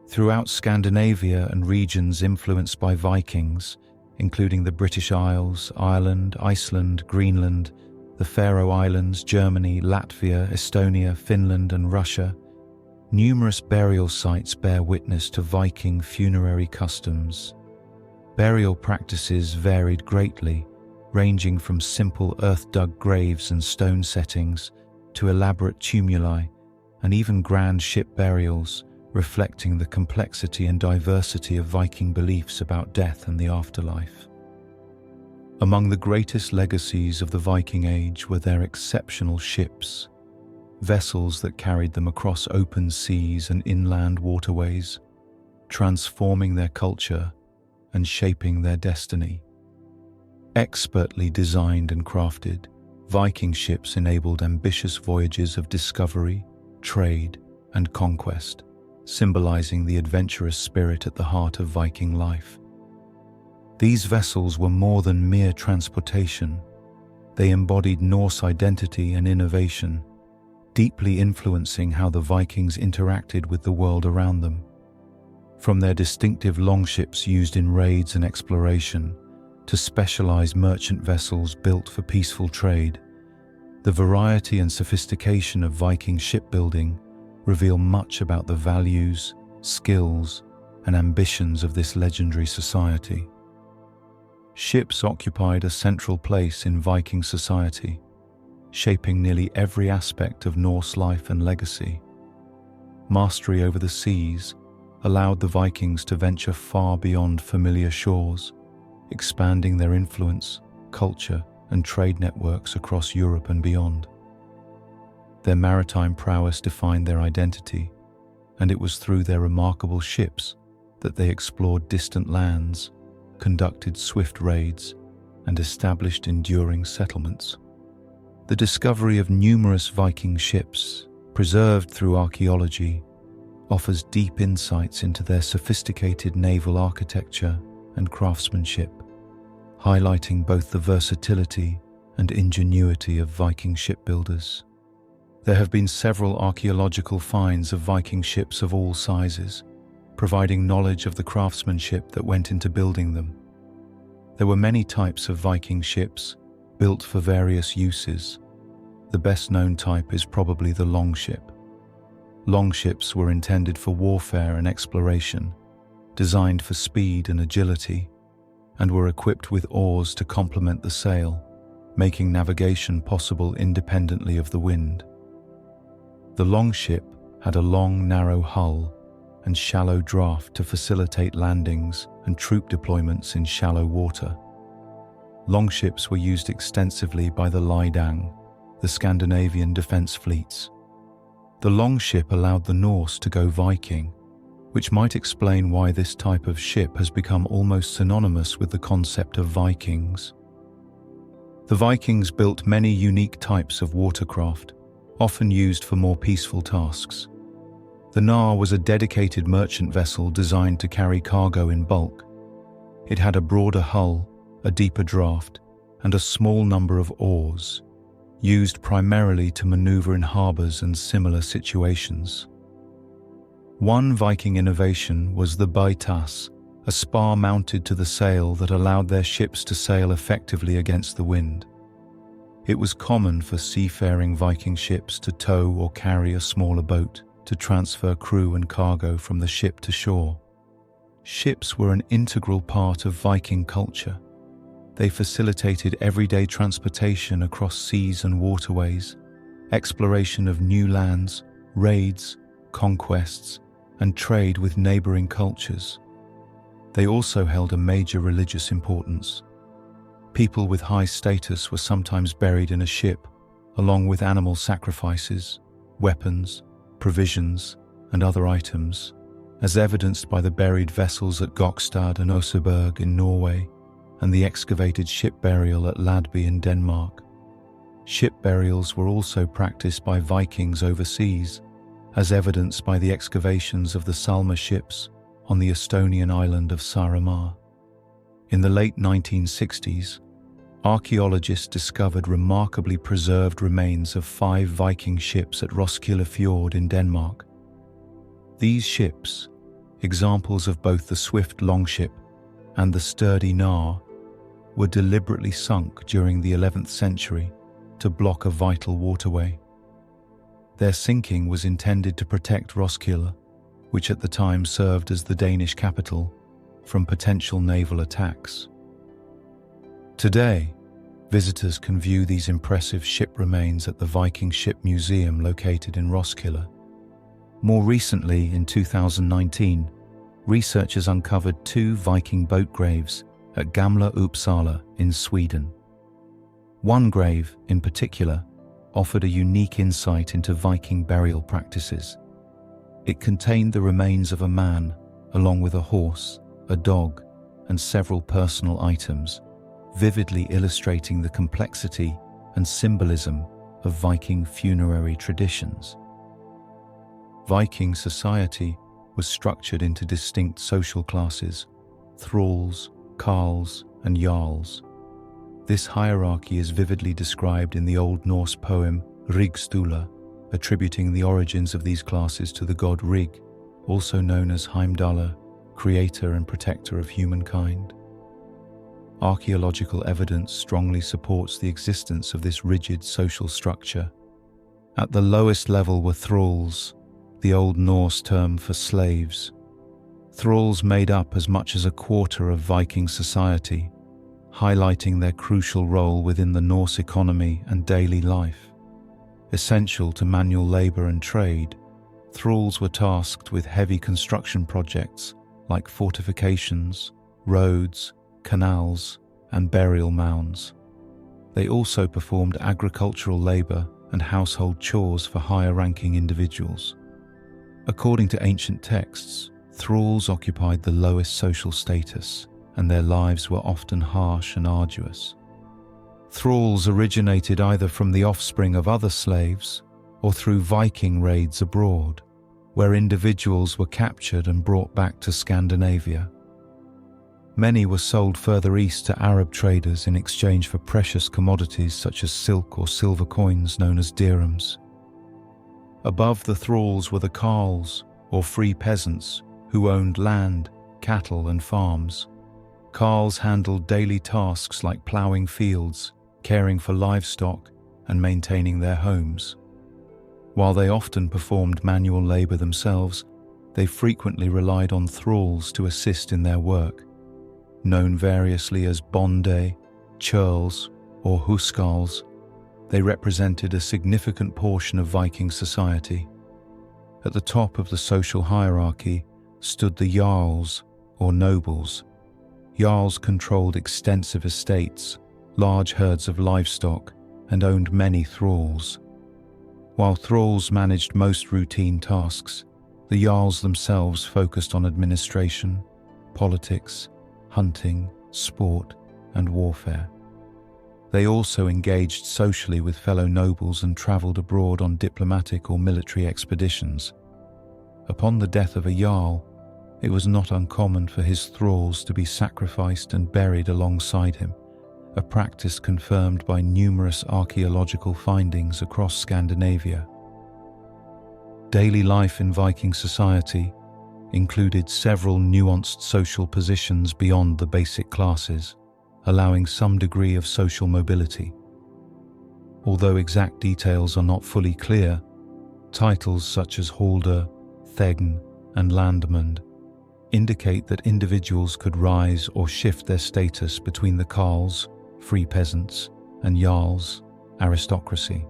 Throughout Scandinavia and regions influenced by Vikings, including the British Isles, Ireland, Iceland, Greenland, the Faroe Islands, Germany, Latvia, Estonia, Finland, and Russia, numerous burial sites bear witness to Viking funerary customs. Burial practices varied greatly, ranging from simple earth-dug graves and stone settings to elaborate tumuli and even grand ship burials, reflecting the complexity and diversity of Viking beliefs about death and the afterlife. Among the greatest legacies of the Viking Age were their exceptional ships, vessels that carried them across open seas and inland waterways, transforming their culture and shaping their destiny. Expertly designed and crafted, Viking ships enabled ambitious voyages of discovery, trade, and conquest, symbolizing the adventurous spirit at the heart of Viking life. These vessels were more than mere transportation. They embodied Norse identity and innovation, deeply influencing how the Vikings interacted with the world around them. From their distinctive longships used in raids and exploration, to specialized merchant vessels built for peaceful trade, the variety and sophistication of Viking shipbuilding reveal much about the values, skills, and ambitions of this legendary society. Ships occupied a central place in Viking society, shaping nearly every aspect of Norse life and legacy. Mastery over the seas allowed the Vikings to venture far beyond familiar shores, expanding their influence, culture, and trade networks across Europe and beyond. Their maritime prowess defined their identity, and it was through their remarkable ships that they explored distant lands, conducted swift raids, and established enduring settlements. The discovery of numerous Viking ships, preserved through archaeology, offers deep insights into their sophisticated naval architecture and craftsmanship, highlighting both the versatility and ingenuity of Viking shipbuilders. There have been several archaeological finds of Viking ships of all sizes, providing knowledge of the craftsmanship that went into building them. There were many types of Viking ships, built for various uses. The best known type is probably the longship. Longships were intended for warfare and exploration, designed for speed and agility, and were equipped with oars to complement the sail, making navigation possible independently of the wind. The longship had a long, narrow hull and shallow draft to facilitate landings and troop deployments in shallow water. Longships were used extensively by the Lidang, the Scandinavian defense fleets. The longship allowed the Norse to go Viking, which might explain why this type of ship has become almost synonymous with the concept of Vikings. The Vikings built many unique types of watercraft, often used for more peaceful tasks. The Nar was a dedicated merchant vessel designed to carry cargo in bulk. It had a broader hull, a deeper draft, and a small number of oars, used primarily to maneuver in harbors and similar situations. One Viking innovation was the beitas, a spar mounted to the sail that allowed their ships to sail effectively against the wind. It was common for seafaring Viking ships to tow or carry a smaller boat to transfer crew and cargo from the ship to shore. Ships were an integral part of Viking culture. They facilitated everyday transportation across seas and waterways, exploration of new lands, raids, conquests, and trade with neighboring cultures. They also held a major religious importance. People with high status were sometimes buried in a ship, along with animal sacrifices, weapons, provisions, and other items, as evidenced by the buried vessels at Gokstad and Oseberg in Norway, and the excavated ship burial at Ladby in Denmark. Ship burials were also practiced by Vikings overseas, as evidenced by the excavations of the Salma ships on the Estonian island of Saaremaa. In the late 1960s, archaeologists discovered remarkably preserved remains of 5 Viking ships at Roskilde Fjord in Denmark. These ships, examples of both the swift longship and the sturdy Nar, were deliberately sunk during the 11th century to block a vital waterway. Their sinking was intended to protect Roskilde, which at the time served as the Danish capital, from potential naval attacks. Today, visitors can view these impressive ship remains at the Viking Ship Museum located in Roskilde. More recently, in 2019, researchers uncovered 2 Viking boat graves at Gamla Uppsala in Sweden. One grave, in particular, offered a unique insight into Viking burial practices. It contained the remains of a man, along with a horse, a dog, and several personal items, vividly illustrating the complexity and symbolism of Viking funerary traditions. Viking society was structured into distinct social classes: thralls, carls, and jarls. This hierarchy is vividly described in the Old Norse poem Rígstula, attributing the origins of these classes to the god Rig, also known as Heimdallr, creator and protector of humankind. Archaeological evidence strongly supports the existence of this rigid social structure. At the lowest level were thralls, the Old Norse term for slaves. Thralls made up as much as a quarter of Viking society, highlighting their crucial role within the Norse economy and daily life. Essential to manual labor and trade, thralls were tasked with heavy construction projects like fortifications, roads, canals, and burial mounds. They also performed agricultural labor and household chores for higher-ranking individuals. According to ancient texts, thralls occupied the lowest social status, and their lives were often harsh and arduous. Thralls originated either from the offspring of other slaves or through Viking raids abroad, where individuals were captured and brought back to Scandinavia. Many were sold further east to Arab traders in exchange for precious commodities such as silk or silver coins known as dirhams. Above the thralls were the carls, or free peasants, who owned land, cattle, and farms. Carls handled daily tasks like ploughing fields, caring for livestock, and maintaining their homes. While they often performed manual labor themselves, they frequently relied on thralls to assist in their work. Known variously as bonde, churls, or huskarls, they represented a significant portion of Viking society. At the top of the social hierarchy stood the jarls, or nobles. Jarls controlled extensive estates, large herds of livestock, and owned many thralls. While thralls managed most routine tasks, the jarls themselves focused on administration, politics, hunting, sport, and warfare. They also engaged socially with fellow nobles and travelled abroad on diplomatic or military expeditions. Upon the death of a jarl, it was not uncommon for his thralls to be sacrificed and buried alongside him, a practice confirmed by numerous archaeological findings across Scandinavia. Daily life in Viking society included several nuanced social positions beyond the basic classes, allowing some degree of social mobility. Although exact details are not fully clear, titles such as Halder, Thegn, and Landmund indicate that individuals could rise or shift their status between the Carls, free peasants, and Jarls, aristocracy.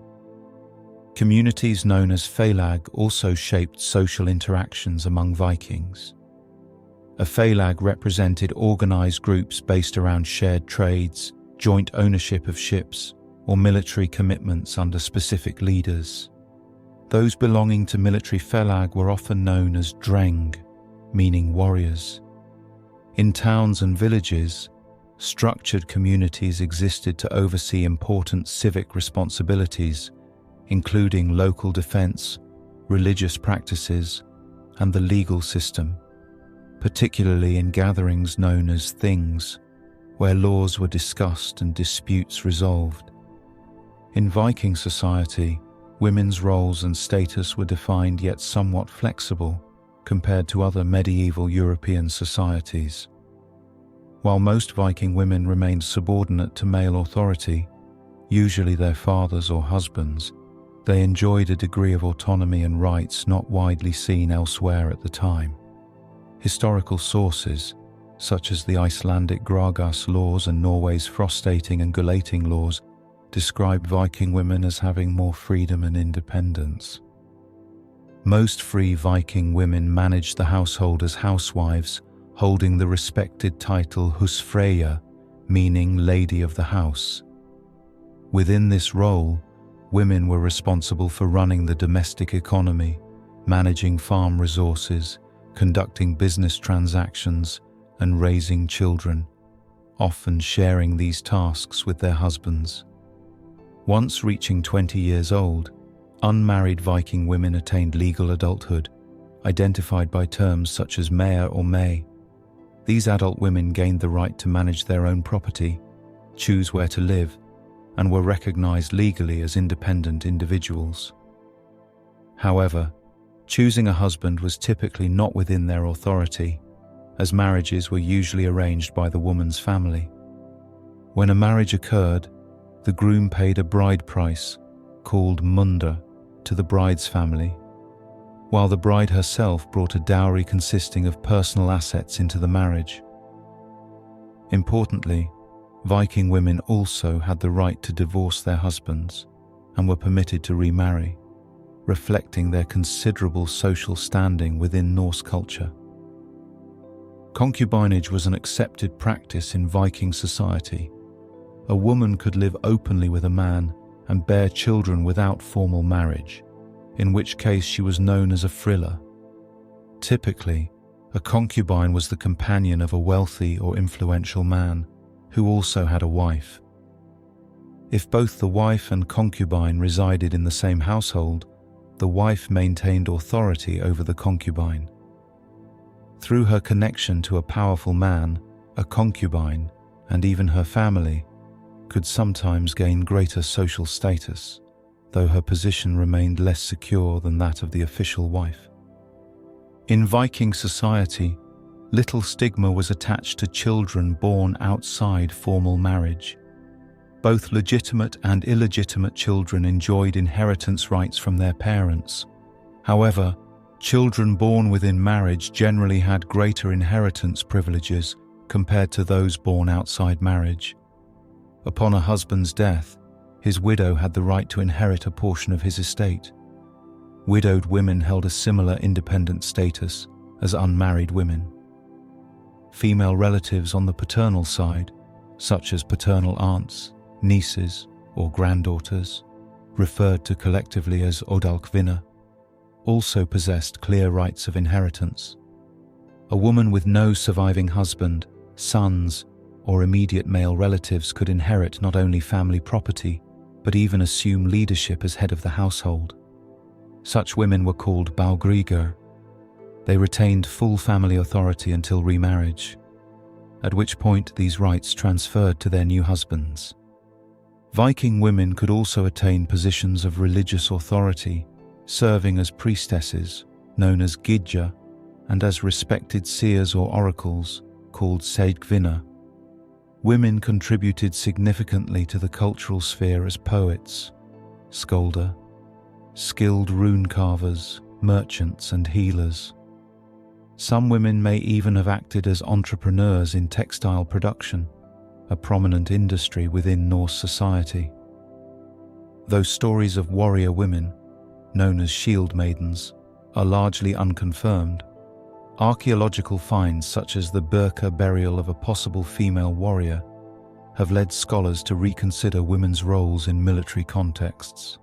Communities known as Félag also shaped social interactions among Vikings. A Félag represented organized groups based around shared trades, joint ownership of ships, or military commitments under specific leaders. Those belonging to military Félag were often known as dreng, meaning warriors. In towns and villages, structured communities existed to oversee important civic responsibilities, including local defense, religious practices, and the legal system, particularly in gatherings known as things, where laws were discussed and disputes resolved. In Viking society, women's roles and status were defined yet somewhat flexible compared to other medieval European societies. While most Viking women remained subordinate to male authority, usually their fathers or husbands, they enjoyed a degree of autonomy and rights not widely seen elsewhere at the time. Historical sources, such as the Icelandic Gragas laws and Norway's frostating and gulating laws, describe Viking women as having more freedom and independence. Most free Viking women managed the household as housewives, holding the respected title husfreyja, meaning lady of the house. Within this role, women were responsible for running the domestic economy, managing farm resources, conducting business transactions, and raising children, often sharing these tasks with their husbands. Once reaching 20 years old, unmarried Viking women attained legal adulthood, identified by terms such as Mayor or May. These adult women gained the right to manage their own property, choose where to live, and were recognized legally as independent individuals. However, choosing a husband was typically not within their authority, as marriages were usually arranged by the woman's family. When a marriage occurred, the groom paid a bride price, called munda, to the bride's family, while the bride herself brought a dowry consisting of personal assets into the marriage. Importantly, Viking women also had the right to divorce their husbands and were permitted to remarry, reflecting their considerable social standing within Norse culture. Concubinage was an accepted practice in Viking society. A woman could live openly with a man and bear children without formal marriage, in which case she was known as a frilla. Typically, a concubine was the companion of a wealthy or influential man who also had a wife. If both the wife and concubine resided in the same household, the wife maintained authority over the concubine. Through her connection to a powerful man, a concubine, and even her family, could sometimes gain greater social status, though her position remained less secure than that of the official wife. In Viking society, little stigma was attached to children born outside formal marriage. Both legitimate and illegitimate children enjoyed inheritance rights from their parents. However, children born within marriage generally had greater inheritance privileges compared to those born outside marriage. Upon a husband's death, his widow had the right to inherit a portion of his estate. Widowed women held a similar independent status as unmarried women. Female relatives on the paternal side, such as paternal aunts, nieces, or granddaughters, referred to collectively as odalkvinna, also possessed clear rights of inheritance. A woman with no surviving husband, sons, or immediate male relatives could inherit not only family property, but even assume leadership as head of the household. Such women were called baugrigar. They retained full family authority until remarriage, at which point these rights transferred to their new husbands. Viking women could also attain positions of religious authority, serving as priestesses, known as gidja, and as respected seers or oracles, called seidgvinna. Women contributed significantly to the cultural sphere as poets, skolder, skilled rune carvers, merchants, and healers. Some women may even have acted as entrepreneurs in textile production, a prominent industry within Norse society. Though stories of warrior women, known as shield maidens, are largely unconfirmed, archaeological finds such as the Birka burial of a possible female warrior have led scholars to reconsider women's roles in military contexts.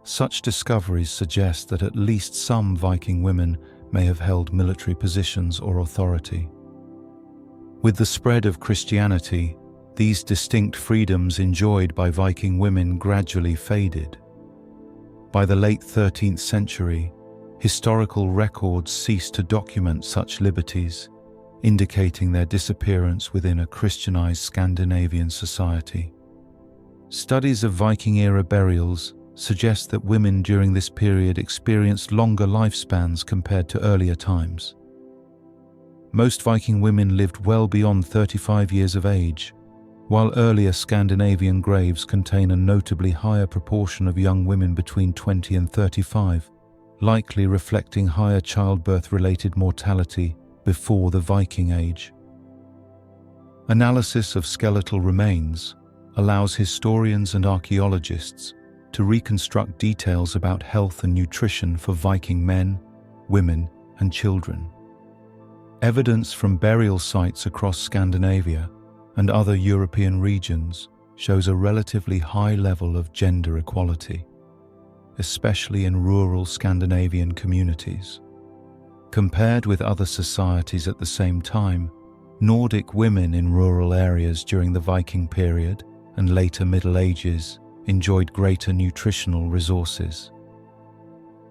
Such discoveries suggest that at least some Viking women may have held military positions or authority. With the spread of Christianity, these distinct freedoms enjoyed by Viking women gradually faded. By the late 13th century, historical records ceased to document such liberties, indicating their disappearance within a Christianized Scandinavian society. Studies of Viking-era burials suggest that women during this period experienced longer lifespans compared to earlier times. Most Viking women lived well beyond 35 years of age, while earlier Scandinavian graves contain a notably higher proportion of young women between 20 and 35, likely reflecting higher childbirth-related mortality before the Viking Age. Analysis of skeletal remains allows historians and archaeologists to reconstruct details about health and nutrition for Viking men, women, and children. Evidence from burial sites across Scandinavia and other European regions shows a relatively high level of gender equality, especially in rural Scandinavian communities. Compared with other societies at the same time, Nordic women in rural areas during the Viking period and later Middle Ages enjoyed greater nutritional resources.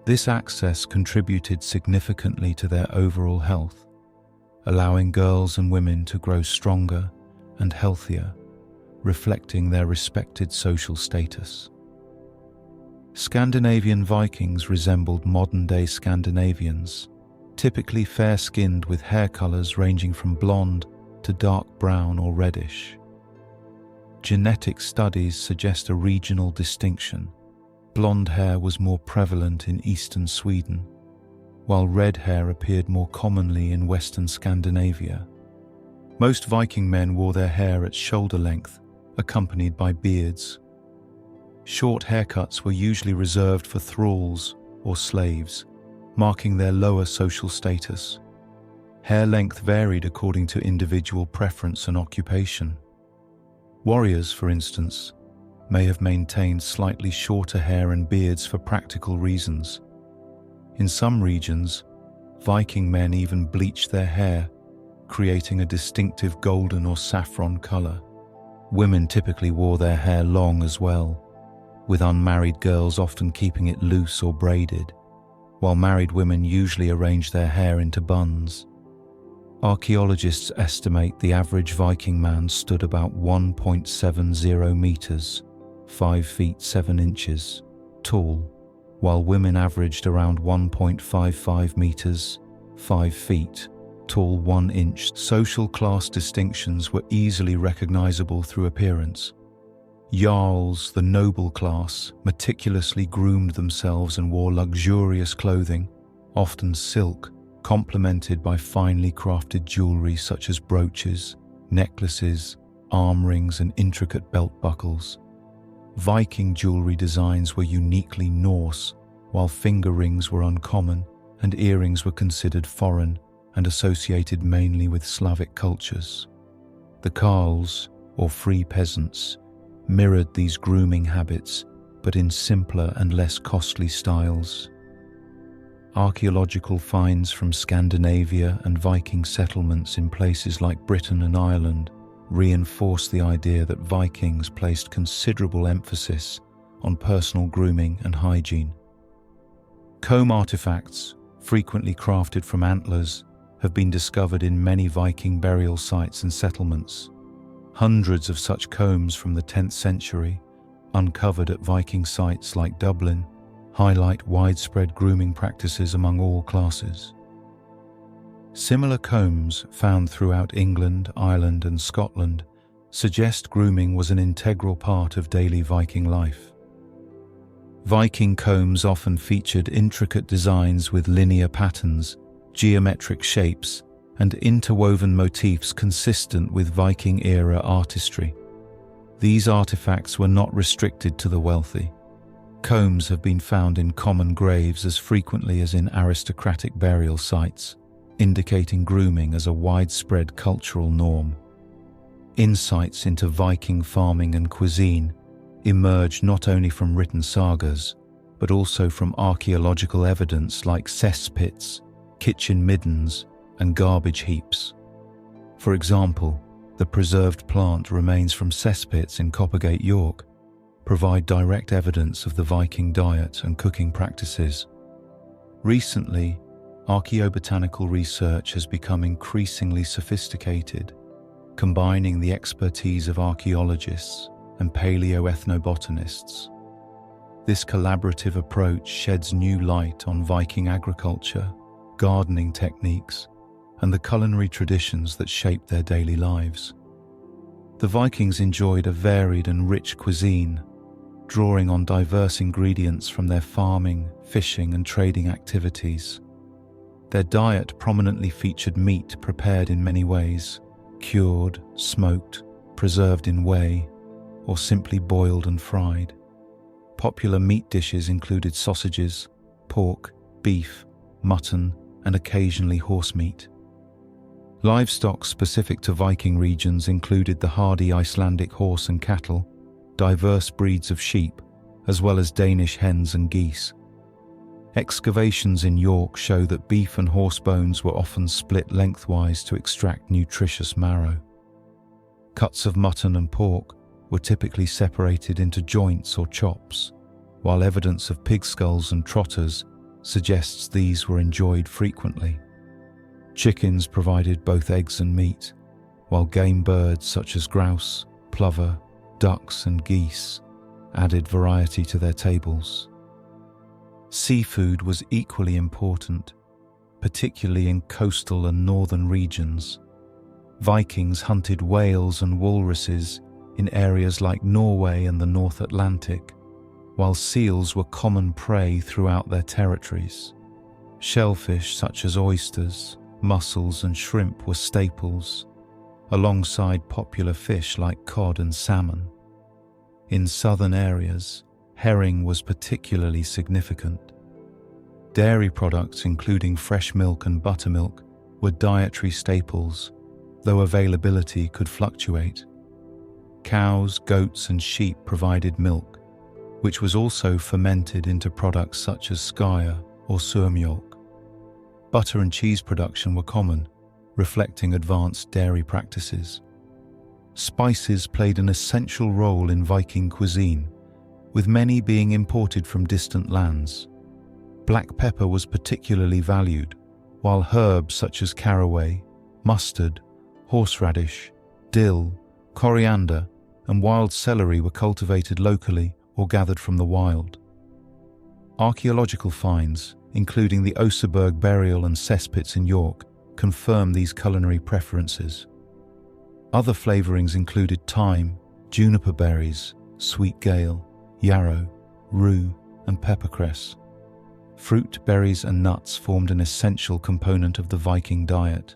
This access contributed significantly to their overall health, allowing girls and women to grow stronger and healthier, reflecting their respected social status. Scandinavian Vikings resembled modern-day Scandinavians, typically fair-skinned with hair colors ranging from blonde to dark brown or reddish. Genetic studies suggest a regional distinction. Blonde hair was more prevalent in eastern Sweden, while red hair appeared more commonly in western Scandinavia. Most Viking men wore their hair at shoulder length, accompanied by beards. Short haircuts were usually reserved for thralls or slaves, marking their lower social status. Hair length varied according to individual preference and occupation. Warriors, for instance, may have maintained slightly shorter hair and beards for practical reasons. In some regions, Viking men even bleached their hair, creating a distinctive golden or saffron color. Women typically wore their hair long as well, with unmarried girls often keeping it loose or braided, while married women usually arranged their hair into buns. Archaeologists estimate the average Viking man stood about 1.70 meters, 5 feet 7 inches, tall, while women averaged around 1.55 meters, 5 feet, tall 1 inch. Social class distinctions were easily recognizable through appearance. Jarls, the noble class, meticulously groomed themselves and wore luxurious clothing, often silk, complemented by finely crafted jewelry such as brooches, necklaces, arm rings, and intricate belt buckles. Viking jewelry designs were uniquely Norse, while finger rings were uncommon and earrings were considered foreign and associated mainly with Slavic cultures. The carls, or free peasants, mirrored these grooming habits, but in simpler and less costly styles. Archaeological finds from Scandinavia and Viking settlements in places like Britain and Ireland reinforce the idea that Vikings placed considerable emphasis on personal grooming and hygiene. Comb artifacts, frequently crafted from antlers, have been discovered in many Viking burial sites and settlements. Hundreds of such combs from the 10th century, uncovered at Viking sites like Dublin, highlight widespread grooming practices among all classes. Similar combs found throughout England, Ireland, and Scotland suggest grooming was an integral part of daily Viking life. Viking combs often featured intricate designs with linear patterns, geometric shapes, and interwoven motifs consistent with Viking-era artistry. These artifacts were not restricted to the wealthy. Combs have been found in common graves as frequently as in aristocratic burial sites, indicating grooming as a widespread cultural norm. Insights into Viking farming and cuisine emerge not only from written sagas, but also from archaeological evidence like cesspits, kitchen middens, and garbage heaps. For example, the preserved plant remains from cesspits in Coppergate, York, provide direct evidence of the Viking diet and cooking practices. Recently, archaeobotanical research has become increasingly sophisticated, combining the expertise of archaeologists and paleoethnobotanists. This collaborative approach sheds new light on Viking agriculture, gardening techniques, and the culinary traditions that shaped their daily lives. The Vikings enjoyed a varied and rich cuisine, drawing on diverse ingredients from their farming, fishing, and trading activities. Their diet prominently featured meat prepared in many ways: cured, smoked, preserved in whey, or simply boiled and fried. Popular meat dishes included sausages, pork, beef, mutton, and occasionally horse meat. Livestock specific to Viking regions included the hardy Icelandic horse and cattle, diverse breeds of sheep, as well as Danish hens and geese. Excavations in York show that beef and horse bones were often split lengthwise to extract nutritious marrow. Cuts of mutton and pork were typically separated into joints or chops, while evidence of pig skulls and trotters suggests these were enjoyed frequently. Chickens provided both eggs and meat, while game birds such as grouse, plover, ducks, and geese added variety to their tables. Seafood was equally important, particularly in coastal and northern regions. Vikings hunted whales and walruses in areas like Norway and the North Atlantic, while seals were common prey throughout their territories. Shellfish such as oysters, mussels, and shrimp were staples, alongside popular fish like cod and salmon. In southern areas, herring was particularly significant. Dairy products including fresh milk and buttermilk were dietary staples, though availability could fluctuate. Cows, goats, and sheep provided milk, which was also fermented into products such as skyr or surmjölk. Butter and cheese production were common, reflecting advanced dairy practices. Spices played an essential role in Viking cuisine, with many being imported from distant lands. Black pepper was particularly valued, while herbs such as caraway, mustard, horseradish, dill, coriander, and wild celery were cultivated locally or gathered from the wild. Archaeological finds, including the Oseberg burial and cesspits in York, confirm these culinary preferences. Other flavorings included thyme, juniper berries, sweet gale, yarrow, rue, and peppercress. Fruit, berries, and nuts formed an essential component of the Viking diet.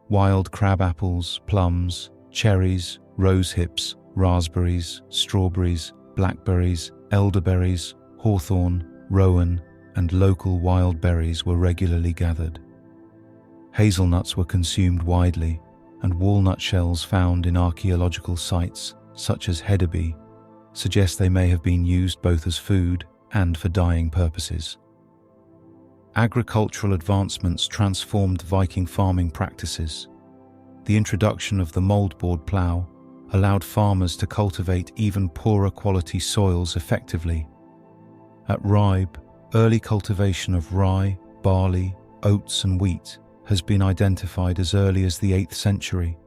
Wild crab apples, plums, cherries, rose hips, raspberries, strawberries, blackberries, elderberries, hawthorn, rowan, and local wild berries were regularly gathered. Hazelnuts were consumed widely, and walnut shells found in archaeological sites, such as Hedeby, suggest they may have been used both as food and for dyeing purposes. Agricultural advancements transformed Viking farming practices. The introduction of the mouldboard plough allowed farmers to cultivate even poorer quality soils effectively. At Ribe, early cultivation of rye, barley, oats, and wheat has been identified as early as the 8th century.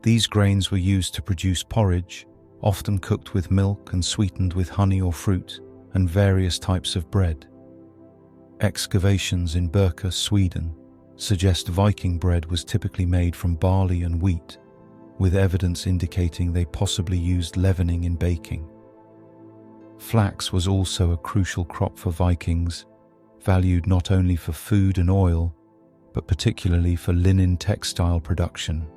These grains were used to produce porridge, often cooked with milk and sweetened with honey or fruit, and various types of bread. Excavations in Birka, Sweden, suggest Viking bread was typically made from barley and wheat, with evidence indicating they possibly used leavening in baking. Flax was also a crucial crop for Vikings, valued not only for food and oil, but particularly for linen textile production.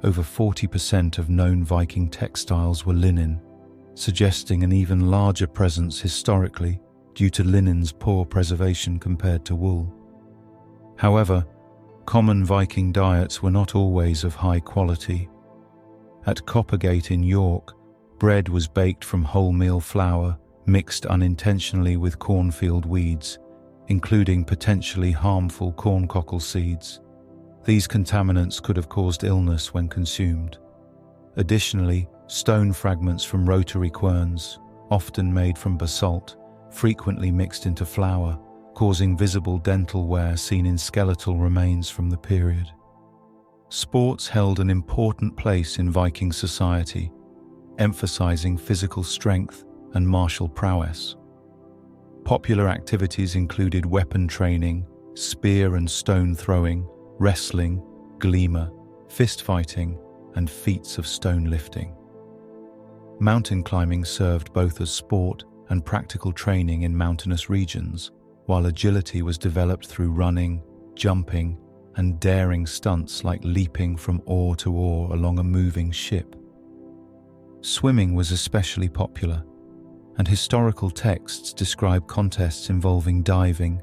Over 40% of known Viking textiles were linen, suggesting an even larger presence historically due to linen's poor preservation compared to wool. However, common Viking diets were not always of high quality. At Coppergate in York, bread was baked from wholemeal flour mixed unintentionally with cornfield weeds, including potentially harmful corncockle seeds. These contaminants could have caused illness when consumed. Additionally, stone fragments from rotary querns, often made from basalt, frequently mixed into flour, causing visible dental wear seen in skeletal remains from the period. Sports held an important place in Viking society, emphasizing physical strength and martial prowess. Popular activities included weapon training, spear and stone throwing, wrestling, glima, fist fighting, and feats of stone lifting. Mountain climbing served both as sport and practical training in mountainous regions, while agility was developed through running, jumping, and daring stunts like leaping from oar to oar along a moving ship. Swimming was especially popular, and historical texts describe contests involving diving,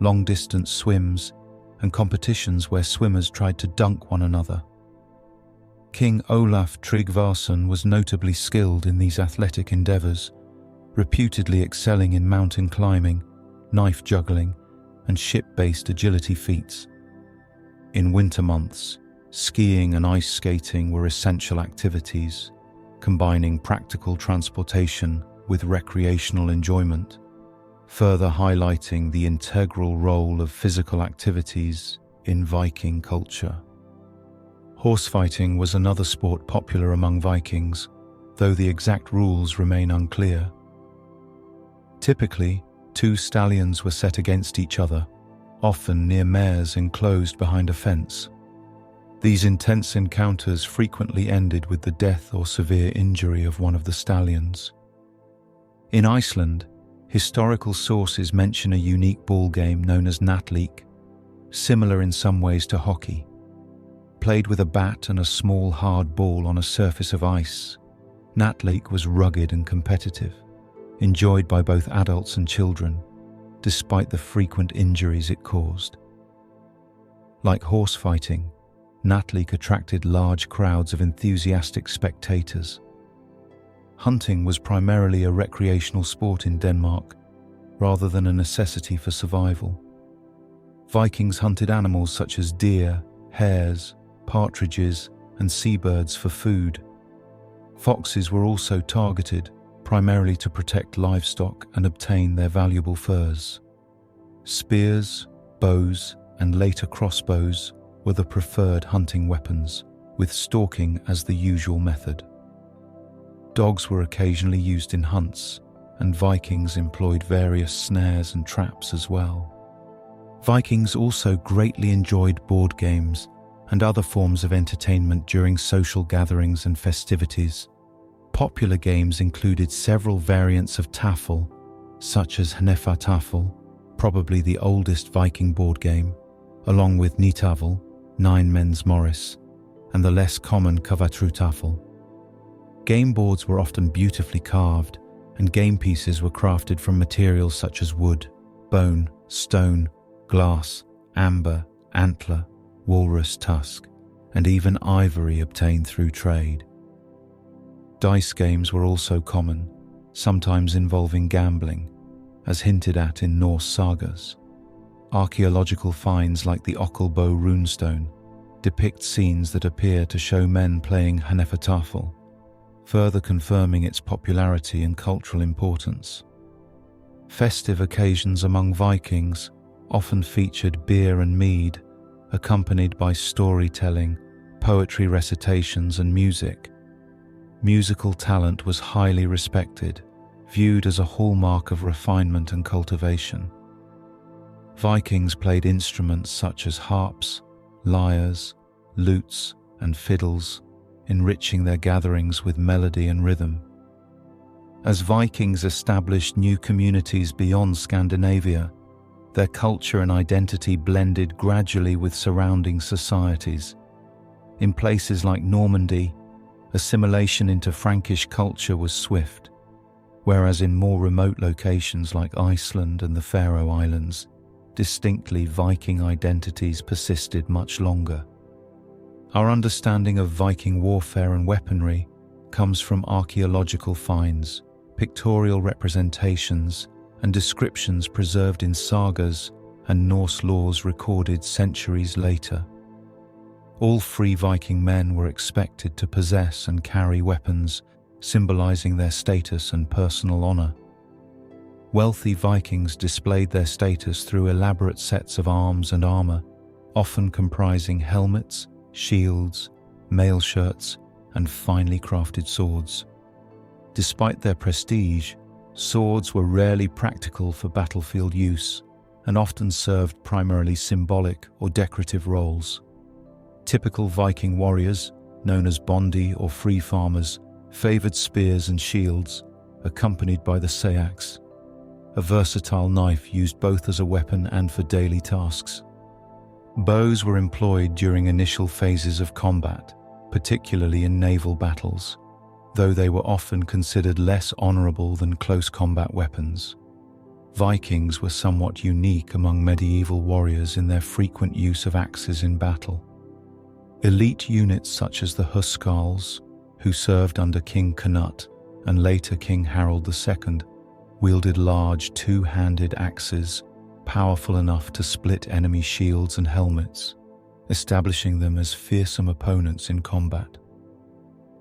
long-distance swims, and competitions where swimmers tried to dunk one another. King Olaf Tryggvason was notably skilled in these athletic endeavors, reputedly excelling in mountain climbing, knife juggling, and ship-based agility feats. In winter months, skiing and ice skating were essential activities, combining practical transportation with recreational enjoyment, further highlighting the integral role of physical activities in Viking culture. Horsefighting was another sport popular among Vikings, though the exact rules remain unclear. Typically, 2 stallions were set against each other, often near mares enclosed behind a fence. These intense encounters frequently ended with the death or severe injury of one of the stallions. In Iceland, historical sources mention a unique ball game known as natleik, similar in some ways to hockey. Played with a bat and a small hard ball on a surface of ice, natleik was rugged and competitive, enjoyed by both adults and children, despite the frequent injuries it caused. Like horse fighting, natleik attracted large crowds of enthusiastic spectators. Hunting was primarily a recreational sport in Denmark, rather than a necessity for survival. Vikings hunted animals such as deer, hares, partridges, and seabirds for food. Foxes were also targeted, primarily to protect livestock and obtain their valuable furs. Spears, bows, and later crossbows were the preferred hunting weapons, with stalking as the usual method. Dogs were occasionally used in hunts, and Vikings employed various snares and traps as well. Vikings also greatly enjoyed board games and other forms of entertainment during social gatherings and festivities. Popular games included several variants of tafel, such as hnefatafel, probably the oldest Viking board game, along with nitafel, nine men's morris, and the less common kvatrutafel. Game boards were often beautifully carved, and game pieces were crafted from materials such as wood, bone, stone, glass, amber, antler, walrus tusk, and even ivory obtained through trade. Dice games were also common, sometimes involving gambling, as hinted at in Norse sagas. Archaeological finds like the Ockelbo runestone depict scenes that appear to show men playing hnefatafel, further confirming its popularity and cultural importance. Festive occasions among Vikings often featured beer and mead, accompanied by storytelling, poetry recitations, and music. Musical talent was highly respected, viewed as a hallmark of refinement and cultivation. Vikings played instruments such as harps, lyres, lutes, and fiddles, enriching their gatherings with melody and rhythm. As Vikings established new communities beyond Scandinavia, their culture and identity blended gradually with surrounding societies. In places like Normandy, assimilation into Frankish culture was swift, whereas in more remote locations like Iceland and the Faroe Islands, distinctly Viking identities persisted much longer. Our understanding of Viking warfare and weaponry comes from archaeological finds, pictorial representations, and descriptions preserved in sagas and Norse laws recorded centuries later. All free Viking men were expected to possess and carry weapons, symbolizing their status and personal honor. Wealthy Vikings displayed their status through elaborate sets of arms and armor, often comprising helmets, shields, mail shirts, and finely crafted swords. Despite their prestige, swords were rarely practical for battlefield use and often served primarily symbolic or decorative roles. Typical Viking warriors, known as bondi or free farmers, favored spears and shields, accompanied by the seax, a versatile knife used both as a weapon and for daily tasks. Bows were employed during initial phases of combat, particularly in naval battles, though they were often considered less honorable than close combat weapons. Vikings were somewhat unique among medieval warriors in their frequent use of axes in battle. Elite units such as the Huskarls, who served under King Canute and later King Harold II, wielded large two-handed axes, powerful enough to split enemy shields and helmets, establishing them as fearsome opponents in combat.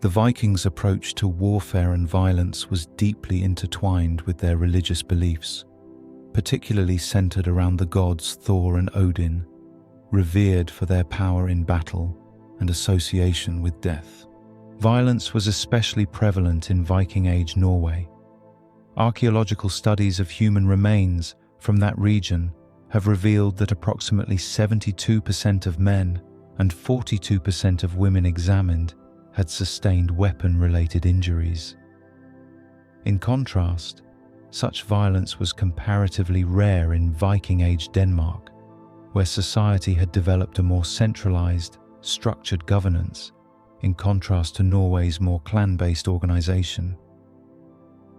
The Vikings' approach to warfare and violence was deeply intertwined with their religious beliefs, particularly centered around the gods Thor and Odin, revered for their power in battle and association with death. Violence was especially prevalent in Viking Age Norway. Archaeological studies of human remains from that region have revealed that approximately 72% of men and 42% of women examined had sustained weapon-related injuries. In contrast, such violence was comparatively rare in Viking Age Denmark, where society had developed a more centralized, structured governance, in contrast to Norway's more clan-based organization.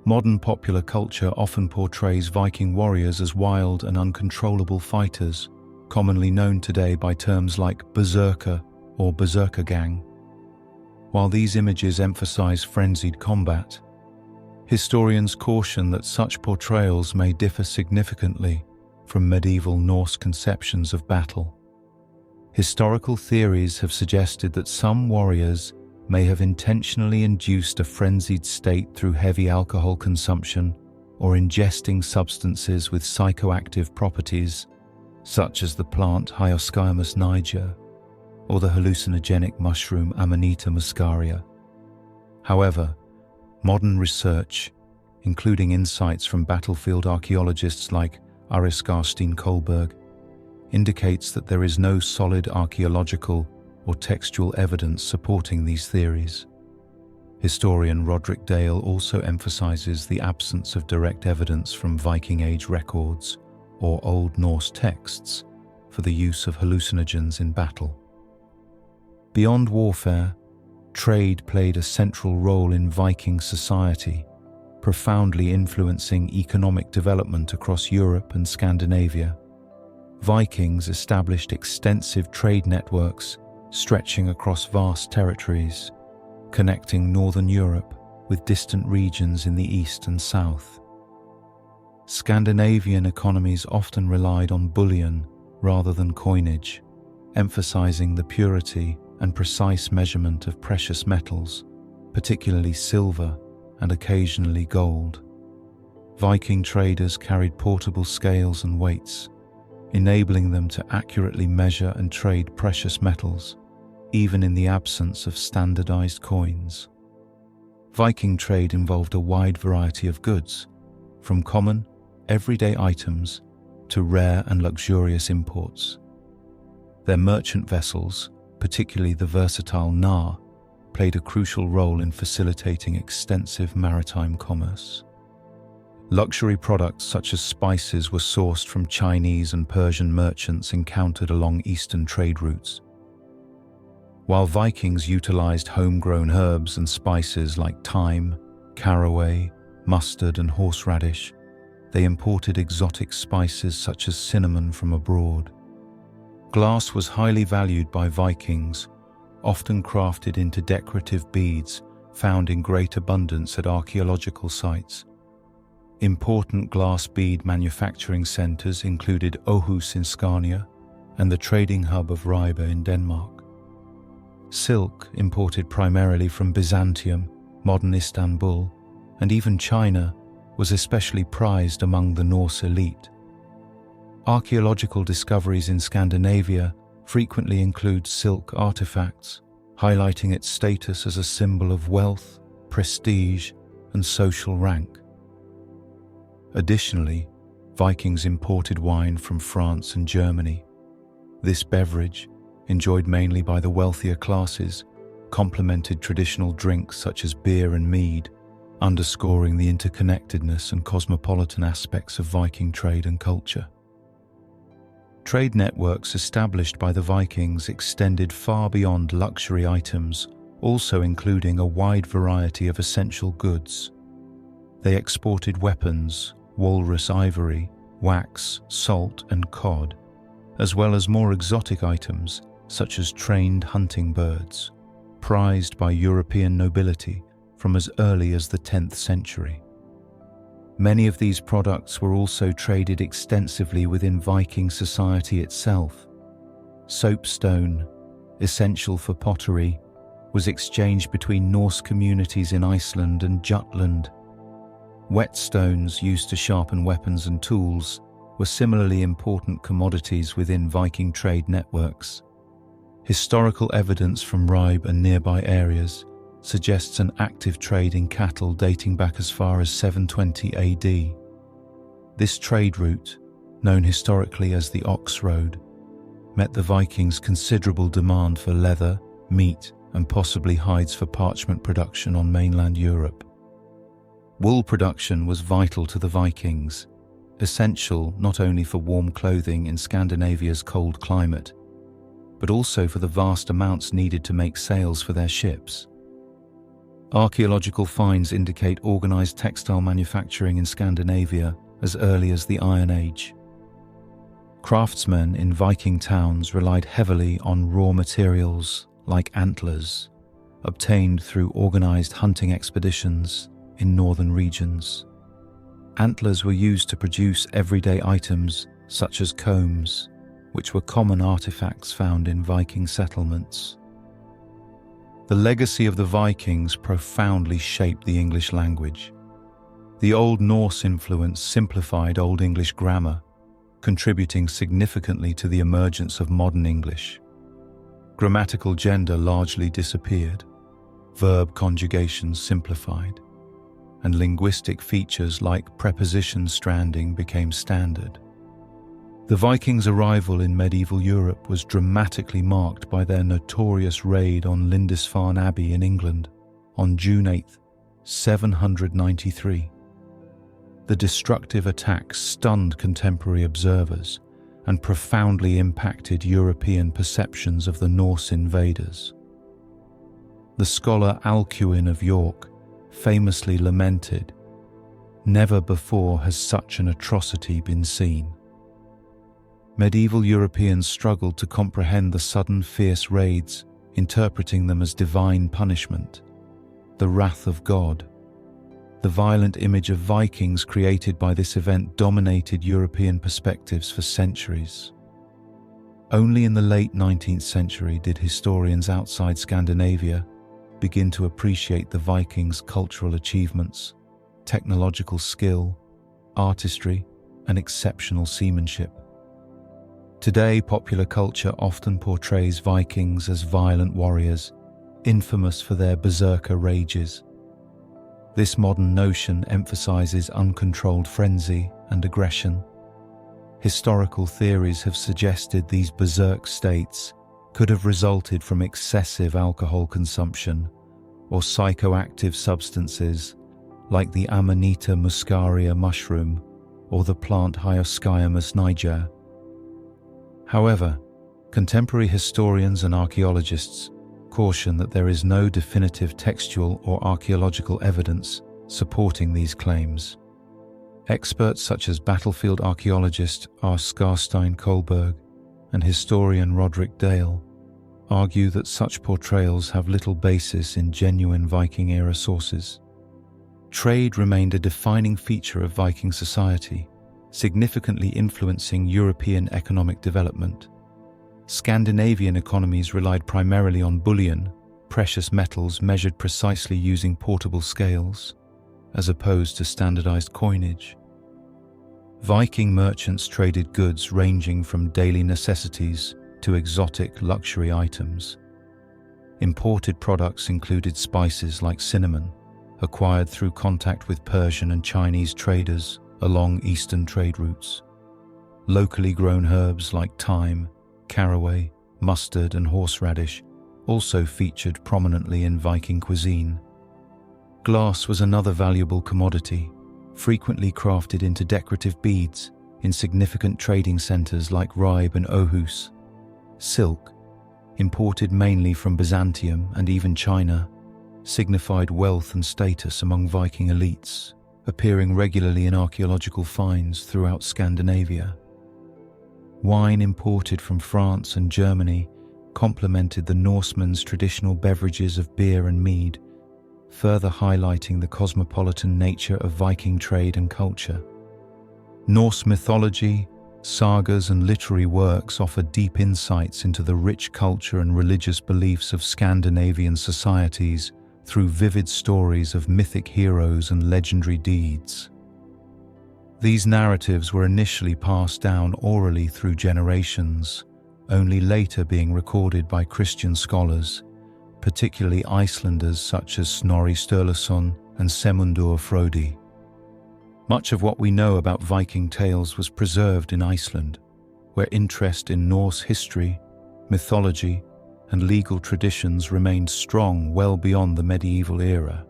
Modern popular culture often portrays Viking warriors as wild and uncontrollable fighters, commonly known today by terms like berserker or berserker gang. While these images emphasize frenzied combat, historians caution that such portrayals may differ significantly from medieval Norse conceptions of battle. Historical theories have suggested that some warriors may have intentionally induced a frenzied state through heavy alcohol consumption or ingesting substances with psychoactive properties, such as the plant Hyoscyamus niger or the hallucinogenic mushroom Amanita muscaria. However, modern research, including insights from battlefield archaeologists like Aris Karsten Kohlberg, indicates that there is no solid archaeological or textual evidence supporting these theories. Historian Roderick Dale also emphasizes the absence of direct evidence from Viking Age records or Old Norse texts for the use of hallucinogens in battle. Beyond warfare, trade played a central role in Viking society, profoundly influencing economic development across Europe and Scandinavia. Vikings established extensive trade networks stretching across vast territories, connecting northern Europe with distant regions in the east and south. Scandinavian economies often relied on bullion rather than coinage, emphasizing the purity and precise measurement of precious metals, particularly silver and occasionally gold. Viking traders carried portable scales and weights, enabling them to accurately measure and trade precious metals, even in the absence of standardized coins. Viking trade involved a wide variety of goods, from common, everyday items to rare and luxurious imports. Their merchant vessels, particularly the versatile Nar, played a crucial role in facilitating extensive maritime commerce. Luxury products such as spices were sourced from Chinese and Persian merchants encountered along eastern trade routes. While Vikings utilized homegrown herbs and spices like thyme, caraway, mustard, and horseradish, they imported exotic spices such as cinnamon from abroad. Glass was highly valued by Vikings, often crafted into decorative beads found in great abundance at archaeological sites. Important glass bead manufacturing centers included Aarhus in Scania and the trading hub of Ribe in Denmark. Silk, imported primarily from Byzantium, modern Istanbul, and even China, was especially prized among the Norse elite. Archaeological discoveries in Scandinavia frequently include silk artifacts, highlighting its status as a symbol of wealth, prestige, and social rank. Additionally, Vikings imported wine from France and Germany. This beverage, enjoyed mainly by the wealthier classes, complemented traditional drinks such as beer and mead, underscoring the interconnectedness and cosmopolitan aspects of Viking trade and culture. Trade networks established by the Vikings extended far beyond luxury items, also including a wide variety of essential goods. They exported weapons, walrus ivory, wax, salt, and cod, as well as more exotic items such as trained hunting birds, prized by European nobility from as early as the 10th century. Many of these products were also traded extensively within Viking society itself. Soapstone, essential for pottery, was exchanged between Norse communities in Iceland and Jutland. Whetstones used to sharpen weapons and tools were similarly important commodities within Viking trade networks. Historical evidence from Ribe and nearby areas suggests an active trade in cattle dating back as far as 720 AD. This trade route, known historically as the Ox Road, met the Vikings' considerable demand for leather, meat, and possibly hides for parchment production on mainland Europe. Wool production was vital to the Vikings, essential not only for warm clothing in Scandinavia's cold climate, but also for the vast amounts needed to make sails for their ships. Archaeological finds indicate organized textile manufacturing in Scandinavia as early as the Iron Age. Craftsmen in Viking towns relied heavily on raw materials like antlers, obtained through organized hunting expeditions in northern regions. Antlers were used to produce everyday items such as combs, which were common artifacts found in Viking settlements. The legacy of the Vikings profoundly shaped the English language. The Old Norse influence simplified Old English grammar, contributing significantly to the emergence of modern English. Grammatical gender largely disappeared, verb conjugations simplified, and linguistic features like preposition stranding became standard. The Vikings' arrival in medieval Europe was dramatically marked by their notorious raid on Lindisfarne Abbey in England on June 8, 793. The destructive attacks stunned contemporary observers and profoundly impacted European perceptions of the Norse invaders. The scholar Alcuin of York famously lamented, "Never before has such an atrocity been seen." Medieval Europeans struggled to comprehend the sudden fierce raids, interpreting them as divine punishment, the wrath of God. The violent image of Vikings created by this event dominated European perspectives for centuries. Only in the late 19th century did historians outside Scandinavia begin to appreciate the Vikings' cultural achievements, technological skill, artistry, and exceptional seamanship. Today, popular culture often portrays Vikings as violent warriors, infamous for their berserker rages. This modern notion emphasizes uncontrolled frenzy and aggression. Historical theories have suggested these berserk states could have resulted from excessive alcohol consumption or psychoactive substances like the Amanita muscaria mushroom or the plant Hyoscyamus niger. However, contemporary historians and archaeologists caution that there is no definitive textual or archaeological evidence supporting these claims. Experts such as battlefield archaeologist R. Skarstein Kohlberg and historian Roderick Dale argue that such portrayals have little basis in genuine Viking-era sources. Trade remained a defining feature of Viking society, significantly influencing European economic development. Scandinavian economies relied primarily on bullion, precious metals measured precisely using portable scales, as opposed to standardized coinage. Viking merchants traded goods ranging from daily necessities to exotic luxury items. Imported products included spices like cinnamon, acquired through contact with Persian and Chinese traders along eastern trade routes. Locally grown herbs like thyme, caraway, mustard, and horseradish also featured prominently in Viking cuisine. Glass was another valuable commodity, frequently crafted into decorative beads in significant trading centers like Ribe and Aarhus. Silk, imported mainly from Byzantium and even China, signified wealth and status among Viking elites, appearing regularly in archaeological finds throughout Scandinavia. Wine imported from France and Germany complemented the Norsemen's traditional beverages of beer and mead, further highlighting the cosmopolitan nature of Viking trade and culture. Norse mythology, sagas, and literary works offer deep insights into the rich culture and religious beliefs of Scandinavian societies through vivid stories of mythic heroes and legendary deeds. These narratives were initially passed down orally through generations, only later being recorded by Christian scholars, particularly Icelanders such as Snorri Sturluson and Semundur Frodi. Much of what we know about Viking tales was preserved in Iceland, where interest in Norse history, mythology, and legal traditions remained strong well beyond the medieval era.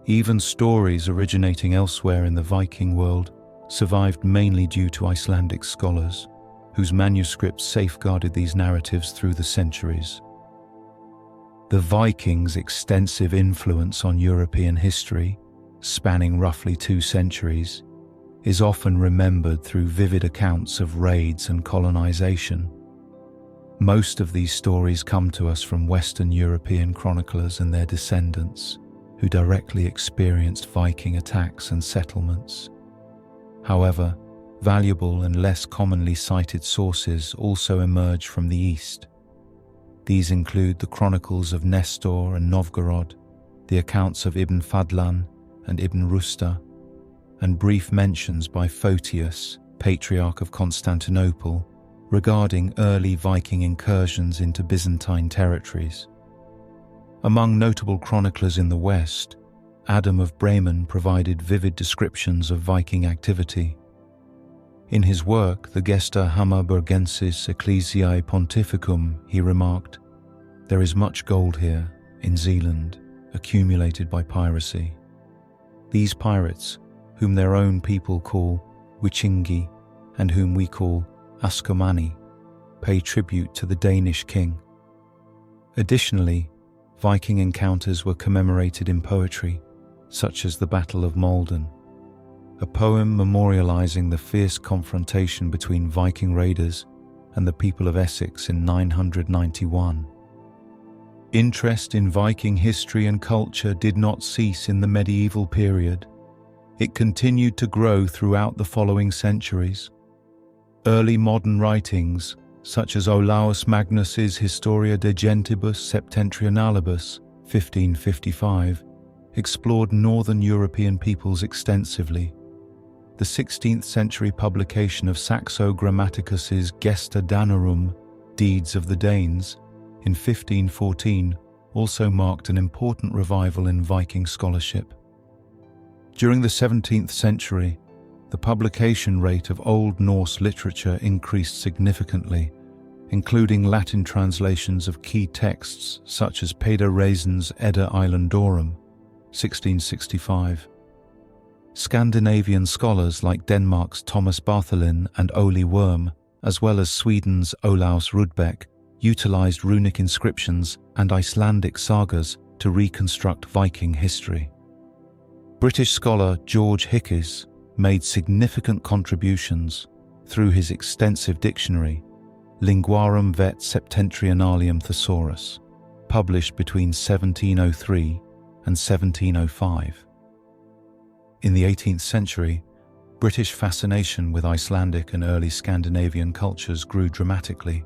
Even stories originating elsewhere in the Viking world survived mainly due to Icelandic scholars, whose manuscripts safeguarded these narratives through the centuries. The Vikings' extensive influence on European history, spanning roughly 2 centuries, is often remembered through vivid accounts of raids and colonization. Most of these stories come to us from Western European chroniclers and their descendants, who directly experienced Viking attacks and settlements. However, valuable and less commonly cited sources also emerge from the East. These include the chronicles of Nestor and Novgorod, the accounts of Ibn Fadlan and Ibn Rusta, and brief mentions by Photius, Patriarch of Constantinople, regarding early Viking incursions into Byzantine territories. Among notable chroniclers in the West, Adam of Bremen provided vivid descriptions of Viking activity. In his work, the Gesta Hammerbergensis Ecclesiae Pontificum, he remarked, "There is much gold here, in Zealand, accumulated by piracy. These pirates, whom their own people call Wichingi, and whom we call Askomani, pay tribute to the Danish king." Additionally, Viking encounters were commemorated in poetry, such as the Battle of Malden, a poem memorializing the fierce confrontation between Viking raiders and the people of Essex in 991. Interest in Viking history and culture did not cease in the medieval period. It continued to grow throughout the following centuries. Early modern writings, such as Olaus Magnus's Historia de Gentibus Septentrionalibus, 1555, explored northern European peoples extensively. The 16th century publication of Saxo Grammaticus's Gesta Danorum, Deeds of the Danes, in 1514 also marked an important revival in Viking scholarship. During the 17th century, the publication rate of Old Norse literature increased significantly, including Latin translations of key texts such as Peder Reysen's Edda Islandorum, 1665. Scandinavian scholars like Denmark's Thomas Bartholin and Ole Worm, as well as Sweden's Olaus Rudbeck, utilized runic inscriptions and Icelandic sagas to reconstruct Viking history. British scholar George Hickes made significant contributions through his extensive dictionary, Linguarum Vet Septentrionalium Thesaurus, published between 1703 and 1705. In the 18th century, British fascination with Icelandic and early Scandinavian cultures grew dramatically.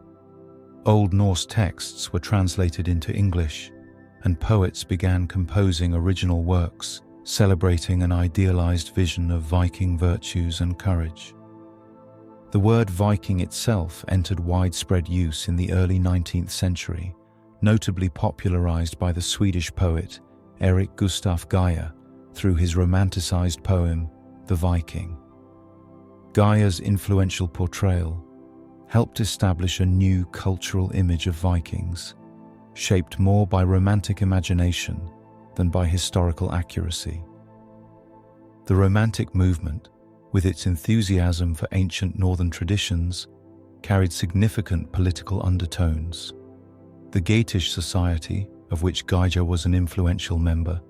Old Norse texts were translated into English, and poets began composing original works celebrating an idealized vision of Viking virtues and courage. The word Viking itself entered widespread use in the early 19th century, notably popularized by the Swedish poet Erik Gustaf Geyer through his romanticized poem, The Viking. Geyer's influential portrayal helped establish a new cultural image of Vikings, shaped more by romantic imagination than by historical accuracy. The Romantic movement, with its enthusiasm for ancient northern traditions, carried significant political undertones. The Geatish Society, of which Geyer was an influential member,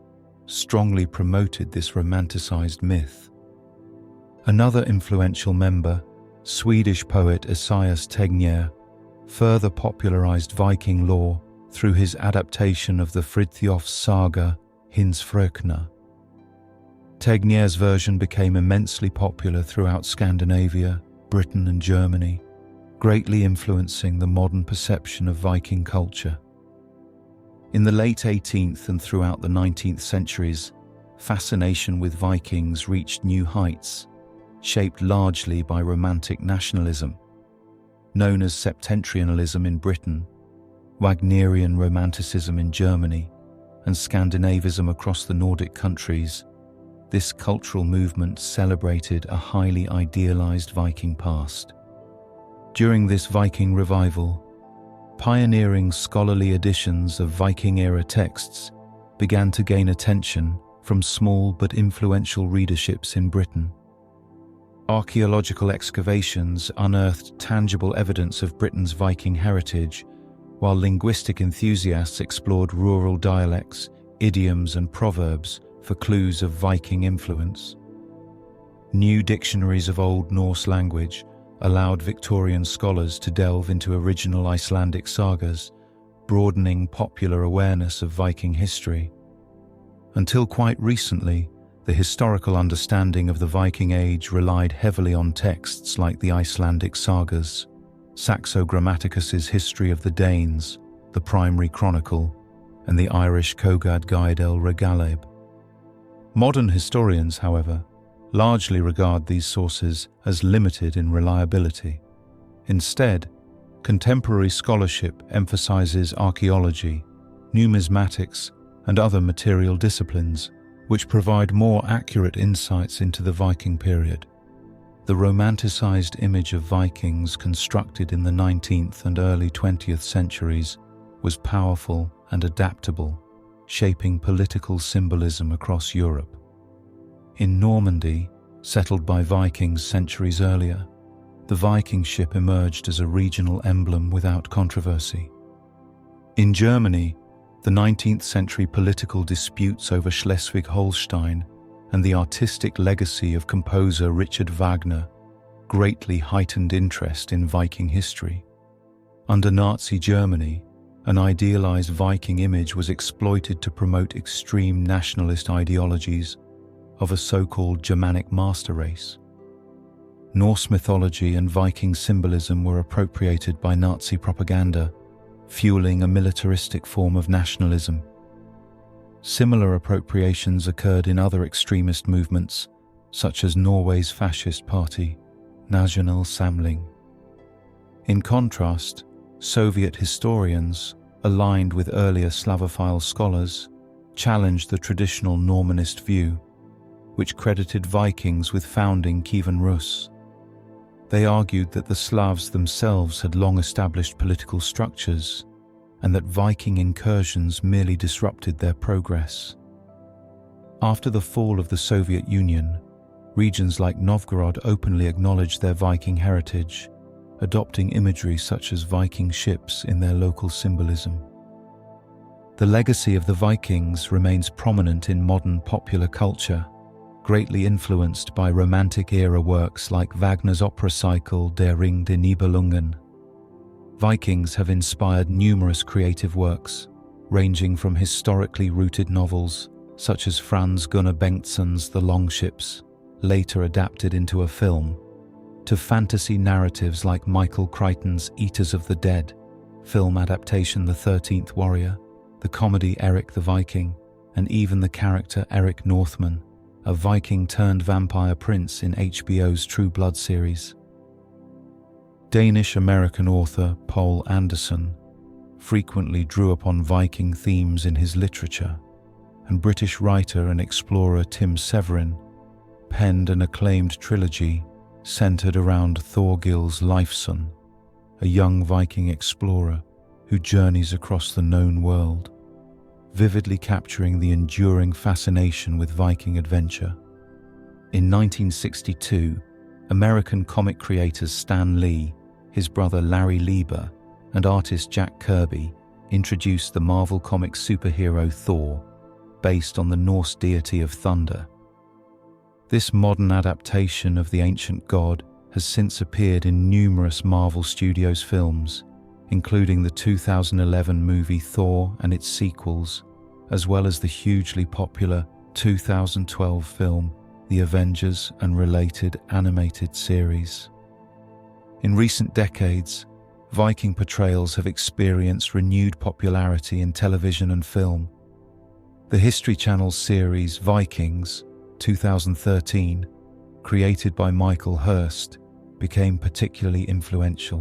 strongly promoted this romanticized myth. Another influential member, Swedish poet Esaias Tegnér, further popularized Viking lore through his adaptation of the Fridtjofs saga Hins Fröknar. Tegnér's version became immensely popular throughout Scandinavia, Britain and Germany, greatly influencing the modern perception of Viking culture. In the late 18th and throughout the 19th centuries, fascination with Vikings reached new heights, shaped largely by romantic nationalism. Known as Septentrionalism in Britain, Wagnerian Romanticism in Germany, and Scandinavism across the Nordic countries, this cultural movement celebrated a highly idealized Viking past. During this Viking revival, pioneering scholarly editions of Viking-era texts began to gain attention from small but influential readerships in Britain. Archaeological excavations unearthed tangible evidence of Britain's Viking heritage, while linguistic enthusiasts explored rural dialects, idioms, and proverbs for clues of Viking influence. New dictionaries of Old Norse language allowed Victorian scholars to delve into original Icelandic sagas, broadening popular awareness of Viking history. Until quite recently, the historical understanding of the Viking Age relied heavily on texts like the Icelandic sagas, Saxo Grammaticus's History of the Danes, the Primary Chronicle, and the Irish Kogad Guide el Regaleb. Modern historians, however, largely regard these sources as limited in reliability. Instead, contemporary scholarship emphasizes archaeology, numismatics, and other material disciplines, which provide more accurate insights into the Viking period. The romanticized image of Vikings constructed in the 19th and early 20th centuries was powerful and adaptable, shaping political symbolism across Europe. In Normandy, settled by Vikings centuries earlier, the Viking ship emerged as a regional emblem without controversy. In Germany, the 19th century political disputes over Schleswig-Holstein and the artistic legacy of composer Richard Wagner greatly heightened interest in Viking history. Under Nazi Germany, an idealized Viking image was exploited to promote extreme nationalist ideologies of a so-called Germanic master race. Norse mythology and Viking symbolism were appropriated by Nazi propaganda, fueling a militaristic form of nationalism. Similar appropriations occurred in other extremist movements, such as Norway's fascist party, National Samling. In contrast, Soviet historians, aligned with earlier Slavophile scholars, challenged the traditional Normanist view, which credited Vikings with founding Kievan Rus. They argued that the Slavs themselves had long established political structures, and that Viking incursions merely disrupted their progress. After the fall of the Soviet Union, regions like Novgorod openly acknowledged their Viking heritage, adopting imagery such as Viking ships in their local symbolism. The legacy of the Vikings remains prominent in modern popular culture, greatly influenced by Romantic-era works like Wagner's opera cycle Der Ring der Nibelungen. Vikings have inspired numerous creative works, ranging from historically rooted novels, such as Franz Gunnar Bengtsson's The Longships, later adapted into a film, to fantasy narratives like Michael Crichton's Eaters of the Dead, film adaptation The 13th Warrior, the comedy Eric the Viking, and even the character Eric Northman, a Viking-turned-vampire prince in HBO's True Blood series. Danish-American author Poul Anderson frequently drew upon Viking themes in his literature, and British writer and explorer Tim Severin penned an acclaimed trilogy centered around Thorgils Leifsson, a young Viking explorer who journeys across the known world, vividly capturing the enduring fascination with Viking adventure. In 1962, American comic creators Stan Lee, his brother Larry Lieber, and artist Jack Kirby introduced the Marvel Comics superhero Thor, based on the Norse deity of thunder. This modern adaptation of the ancient god has since appeared in numerous Marvel Studios films, including the 2011 movie Thor and its sequels, as well as the hugely popular 2012 film The Avengers and related animated series. In recent decades, Viking portrayals have experienced renewed popularity in television and film. The History Channel's series Vikings, 2013, created by Michael Hurst, became particularly influential.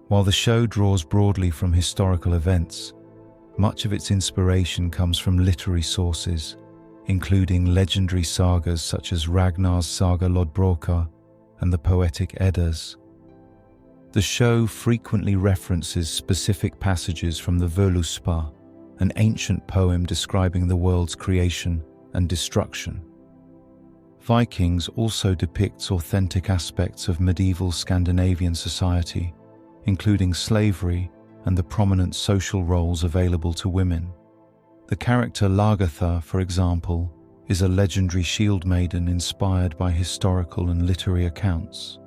While the show draws broadly from historical events, much of its inspiration comes from literary sources, including legendary sagas such as Ragnar's Saga Lodbrokar and the poetic Eddas. The show frequently references specific passages from the Völuspá, an ancient poem describing the world's creation and destruction. Vikings also depicts authentic aspects of medieval Scandinavian society, including slavery and the prominent social roles available to women. The character Lagertha, for example, is a legendary shield maiden inspired by historical and literary accounts.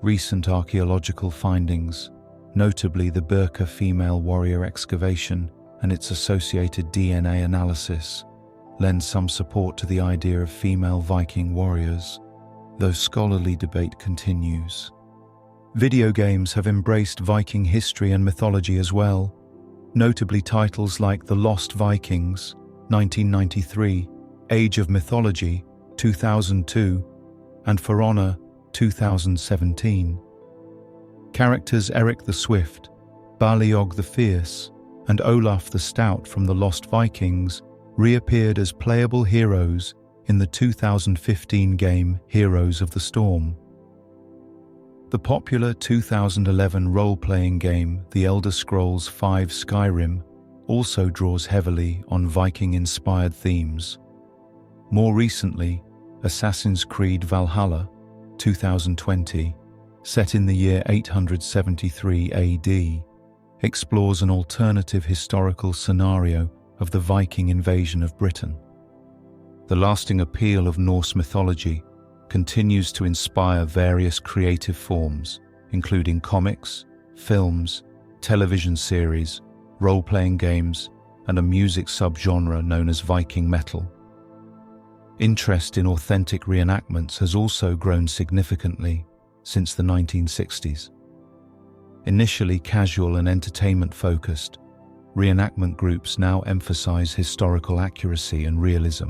Recent archaeological findings, notably the Birka female warrior excavation and its associated DNA analysis, lend some support to the idea of female Viking warriors, though scholarly debate continues. Video games have embraced Viking history and mythology as well, notably titles like The Lost Vikings, 1993, Age of Mythology, 2002, and For Honor, 2017. Characters Eric the Swift, Baliog the Fierce, and Olaf the Stout from The Lost Vikings reappeared as playable heroes in the 2015 game Heroes of the Storm. The popular 2011 role-playing game The Elder Scrolls V Skyrim also draws heavily on Viking-inspired themes. More recently, Assassin's Creed Valhalla, 2020, set in the year 873 AD, explores an alternative historical scenario of the Viking invasion of Britain. The lasting appeal of Norse mythology continues to inspire various creative forms, including comics, films, television series, role-playing games, and a music subgenre known as Viking metal. Interest in authentic reenactments has also grown significantly since the 1960s. Initially casual and entertainment-focused, reenactment groups now emphasize historical accuracy and realism.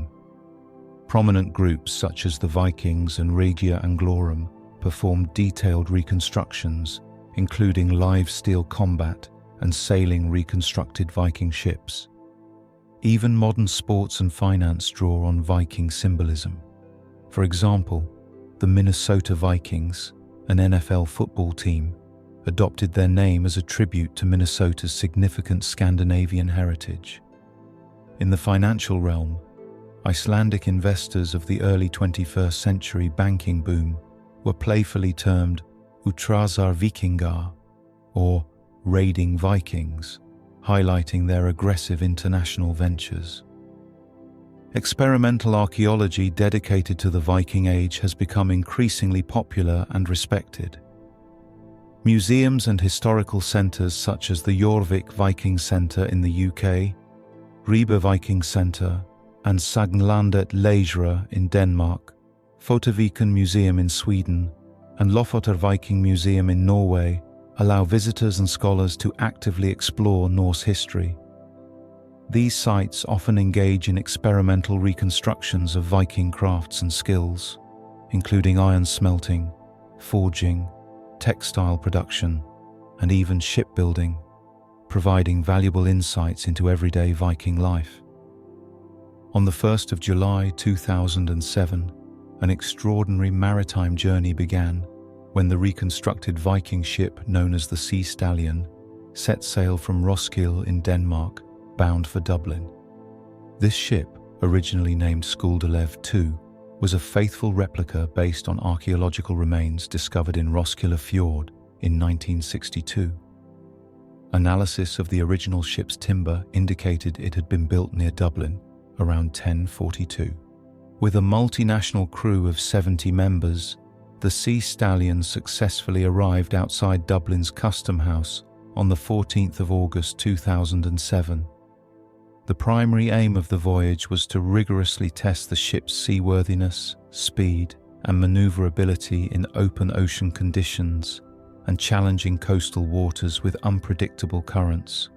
Prominent groups such as the Vikings and Regia Anglorum perform detailed reconstructions, including live steel combat and sailing reconstructed Viking ships. Even modern sports and finance draw on Viking symbolism. For example, the Minnesota Vikings, an NFL football team, adopted their name as a tribute to Minnesota's significant Scandinavian heritage. In the financial realm, Icelandic investors of the early 21st century banking boom were playfully termed Útráðar Víkingar, or raiding Vikings, highlighting their aggressive international ventures. Experimental archaeology dedicated to the Viking Age has become increasingly popular and respected. Museums and historical centres such as the Jorvik Viking Centre in the UK, Ribe Viking Centre, and Sagnlandet Leisure in Denmark, Fotoviken Museum in Sweden, and Lofoter Viking Museum in Norway allow visitors and scholars to actively explore Norse history. These sites often engage in experimental reconstructions of Viking crafts and skills, including iron smelting, forging, textile production, and even shipbuilding, providing valuable insights into everyday Viking life. On the 1st of July 2007, an extraordinary maritime journey began when the reconstructed Viking ship known as the Sea Stallion set sail from Roskilde in Denmark, bound for Dublin. This ship, originally named Skuldelev II, was a faithful replica based on archaeological remains discovered in Roskilde Fjord in 1962. Analysis of the original ship's timber indicated it had been built near Dublin around 1042. With a multinational crew of 70 members, the Sea Stallion successfully arrived outside Dublin's Custom House on the 14th of August 2007. The primary aim of the voyage was to rigorously test the ship's seaworthiness, speed, and maneuverability in open ocean conditions and challenging coastal waters with unpredictable currents.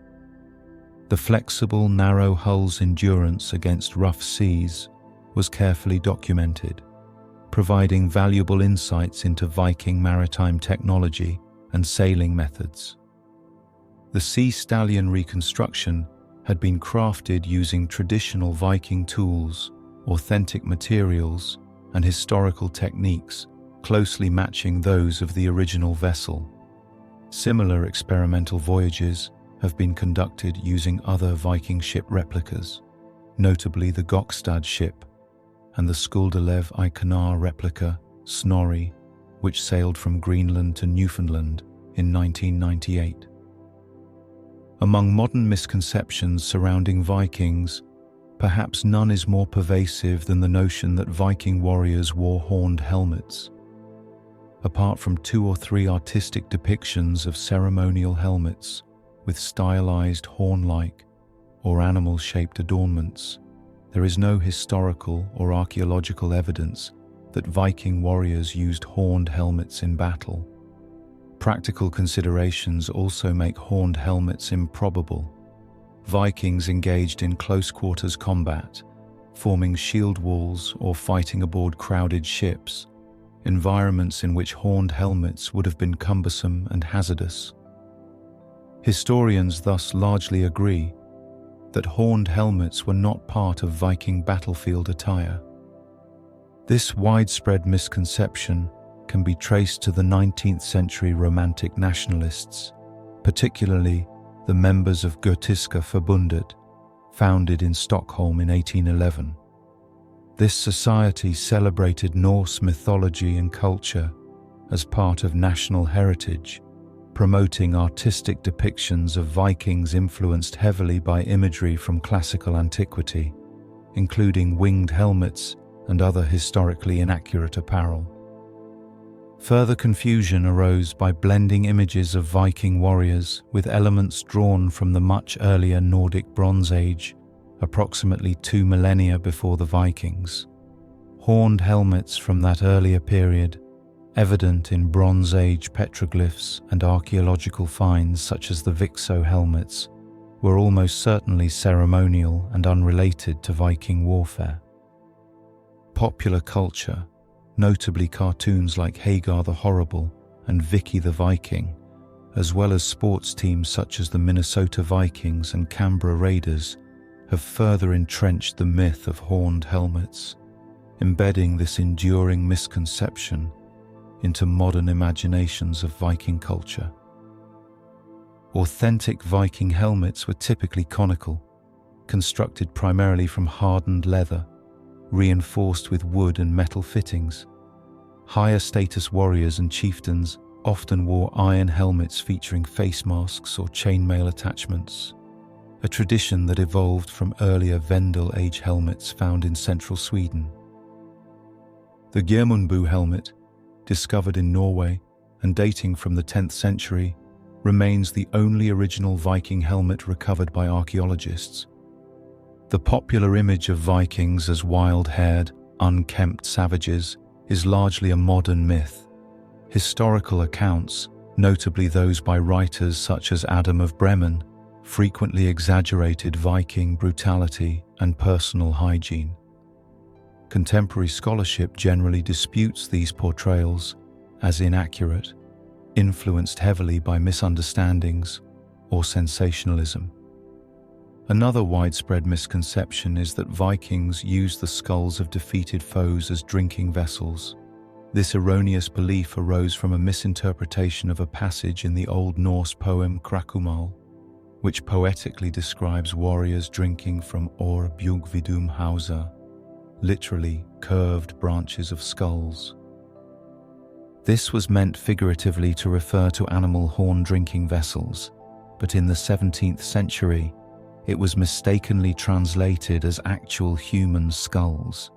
The flexible, narrow hull's endurance against rough seas was carefully documented, providing valuable insights into Viking maritime technology and sailing methods. The Sea Stallion reconstruction had been crafted using traditional Viking tools, authentic materials, and historical techniques, closely matching those of the original vessel. Similar experimental voyages have been conducted using other Viking ship replicas, notably the Gokstad ship and the Skuldelev Ikanar replica, Snorri, which sailed from Greenland to Newfoundland in 1998. Among modern misconceptions surrounding Vikings, perhaps none is more pervasive than the notion that Viking warriors wore horned helmets. Apart from 2 or 3 artistic depictions of ceremonial helmets with stylized horn-like or animal-shaped adornments, there is no historical or archaeological evidence that Viking warriors used horned helmets in battle. Practical considerations also make horned helmets improbable. Vikings engaged in close-quarters combat, forming shield walls or fighting aboard crowded ships, environments in which horned helmets would have been cumbersome and hazardous. Historians thus largely agree that horned helmets were not part of Viking battlefield attire. This widespread misconception can be traced to the 19th century Romantic nationalists, particularly the members of Götiska Förbundet, founded in Stockholm in 1811. This society celebrated Norse mythology and culture as part of national heritage, promoting artistic depictions of Vikings influenced heavily by imagery from classical antiquity, including winged helmets and other historically inaccurate apparel. Further confusion arose by blending images of Viking warriors with elements drawn from the much earlier Nordic Bronze Age, approximately 2 millennia before the Vikings. Horned helmets from that earlier period, evident in Bronze Age petroglyphs and archaeological finds such as the Vixo helmets, were almost certainly ceremonial and unrelated to Viking warfare. Popular culture, notably cartoons like Hagar the Horrible and Vicky the Viking, as well as sports teams such as the Minnesota Vikings and Canberra Raiders, have further entrenched the myth of horned helmets, embedding this enduring misconception into modern imaginations of Viking culture. Authentic Viking helmets were typically conical, constructed primarily from hardened leather, reinforced with wood and metal fittings. Higher status warriors and chieftains often wore iron helmets featuring face masks or chainmail attachments, a tradition that evolved from earlier Vendel age helmets found in central Sweden. The Geirmundbu helmet, discovered in Norway and dating from the 10th century, remains the only original Viking helmet recovered by archaeologists. The popular image of Vikings as wild-haired, unkempt savages is largely a modern myth. Historical accounts, notably those by writers such as Adam of Bremen, frequently exaggerated Viking brutality and personal hygiene. Contemporary scholarship generally disputes these portrayals as inaccurate, influenced heavily by misunderstandings or sensationalism. Another widespread misconception is that Vikings used the skulls of defeated foes as drinking vessels. This erroneous belief arose from a misinterpretation of a passage in the Old Norse poem Krakumal, which poetically describes warriors drinking from Or Bjugvidum Hausa, literally curved branches of skulls. This was meant figuratively to refer to animal horn drinking vessels, but in the 17th century, it was mistakenly translated as actual human skulls.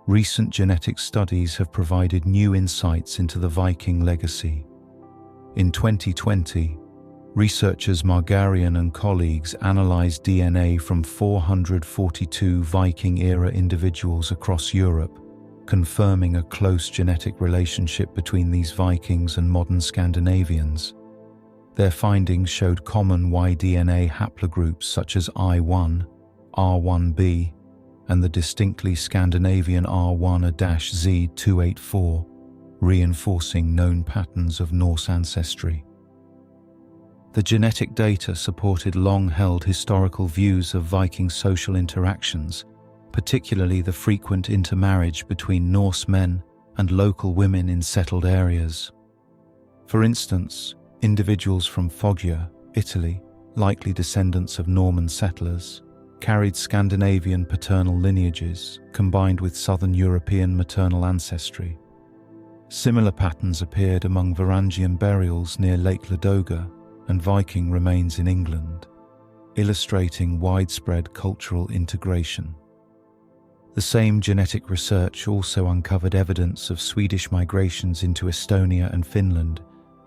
Recent genetic studies have provided new insights into the Viking legacy. In 2020, researchers Margarian and colleagues analyzed DNA from 442 Viking-era individuals across Europe, confirming a close genetic relationship between these Vikings and modern Scandinavians. Their findings showed common Y-DNA haplogroups such as I1, R1b, and the distinctly Scandinavian R1A-Z284, reinforcing known patterns of Norse ancestry. The genetic data supported long-held historical views of Viking social interactions, particularly the frequent intermarriage between Norse men and local women in settled areas. For instance, individuals from Foggia, Italy, likely descendants of Norman settlers, carried Scandinavian paternal lineages combined with Southern European maternal ancestry. Similar patterns appeared among Varangian burials near Lake Ladoga and Viking remains in England, illustrating widespread cultural integration. The same genetic research also uncovered evidence of Swedish migrations into Estonia and Finland,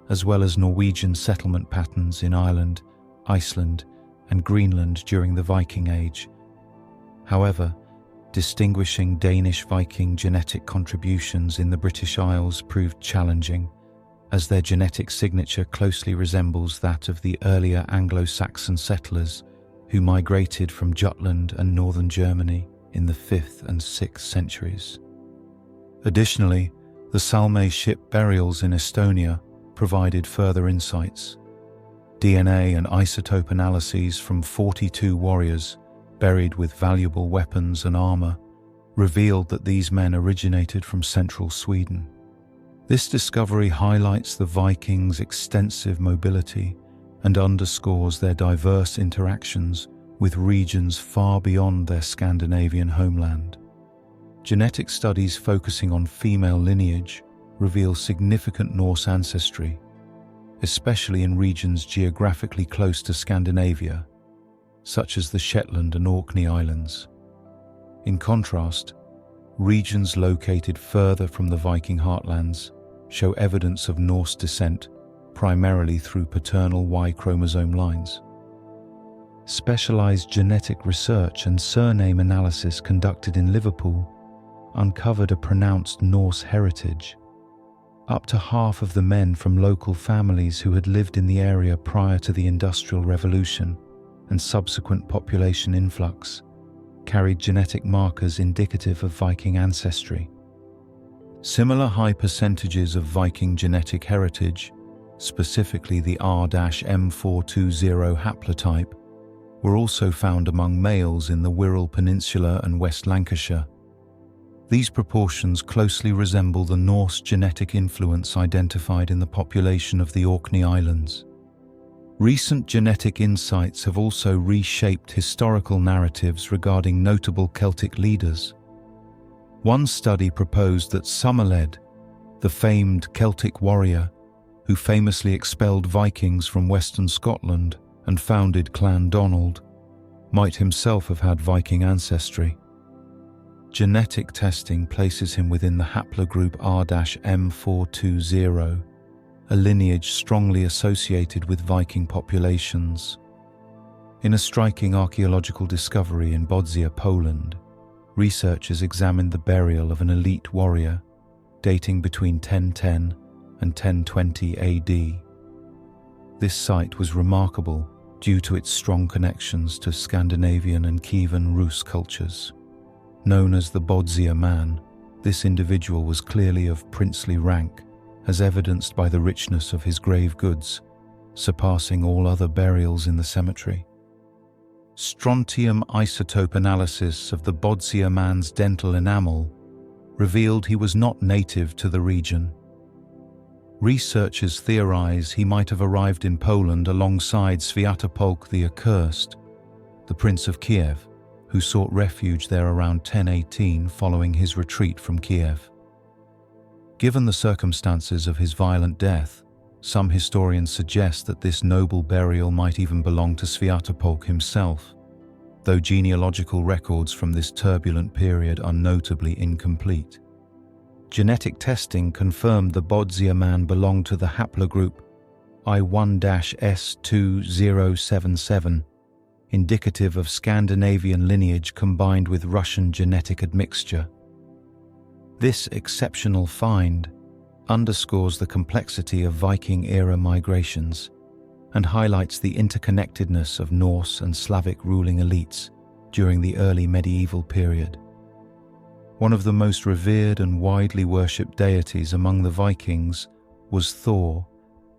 as well as Norwegian settlement patterns in Ireland, Iceland, and Greenland during the Viking Age. However, distinguishing Danish Viking genetic contributions in the British Isles proved challenging, as their genetic signature closely resembles that of the earlier Anglo-Saxon settlers who migrated from Jutland and northern Germany in the 5th and 6th centuries. Additionally, the Salme ship burials in Estonia provided further insights. DNA and isotope analyses from 42 warriors buried with valuable weapons and armor revealed that these men originated from central Sweden. This discovery highlights the Vikings' extensive mobility and underscores their diverse interactions with regions far beyond their Scandinavian homeland. Genetic studies focusing on female lineage reveal significant Norse ancestry, especially in regions geographically close to Scandinavia, such as the Shetland and Orkney Islands. In contrast, regions located further from the Viking heartlands show evidence of Norse descent primarily through paternal Y chromosome lines. Specialized genetic research and surname analysis conducted in Liverpool uncovered a pronounced Norse heritage. Up to half of the men from local families who had lived in the area prior to the Industrial Revolution and subsequent population influx carried genetic markers indicative of Viking ancestry. Similar high percentages of Viking genetic heritage, specifically the R-M420 haplotype, were also found among males in the Wirral Peninsula and West Lancashire. These proportions closely resemble the Norse genetic influence identified in the population of the Orkney Islands. Recent genetic insights have also reshaped historical narratives regarding notable Celtic leaders. One study proposed that Somerled, the famed Celtic warrior who famously expelled Vikings from western Scotland and founded Clan Donald, might himself have had Viking ancestry. Genetic testing places him within the haplogroup R-M420, a lineage strongly associated with Viking populations. In a striking archaeological discovery in Bodzia, Poland, researchers examined the burial of an elite warrior dating between 1010 and 1020 AD. This site was remarkable due to its strong connections to Scandinavian and Kievan Rus cultures. Known as the Bodzia Man, this individual was clearly of princely rank, as evidenced by the richness of his grave goods, surpassing all other burials in the cemetery. Strontium isotope analysis of the Bodzia Man's dental enamel revealed he was not native to the region. Researchers theorize he might have arrived in Poland alongside Sviatopolk the Accursed, the Prince of Kiev, who sought refuge there around 1018 following his retreat from Kiev. Given the circumstances of his violent death, some historians suggest that this noble burial might even belong to Sviatopolk himself, though genealogical records from this turbulent period are notably incomplete. Genetic testing confirmed the Bodzia Man belonged to the haplogroup I1-S2077, indicative of Scandinavian lineage combined with Russian genetic admixture. This exceptional find underscores the complexity of Viking-era migrations and highlights the interconnectedness of Norse and Slavic ruling elites during the early medieval period. One of the most revered and widely worshipped deities among the Vikings was Thor,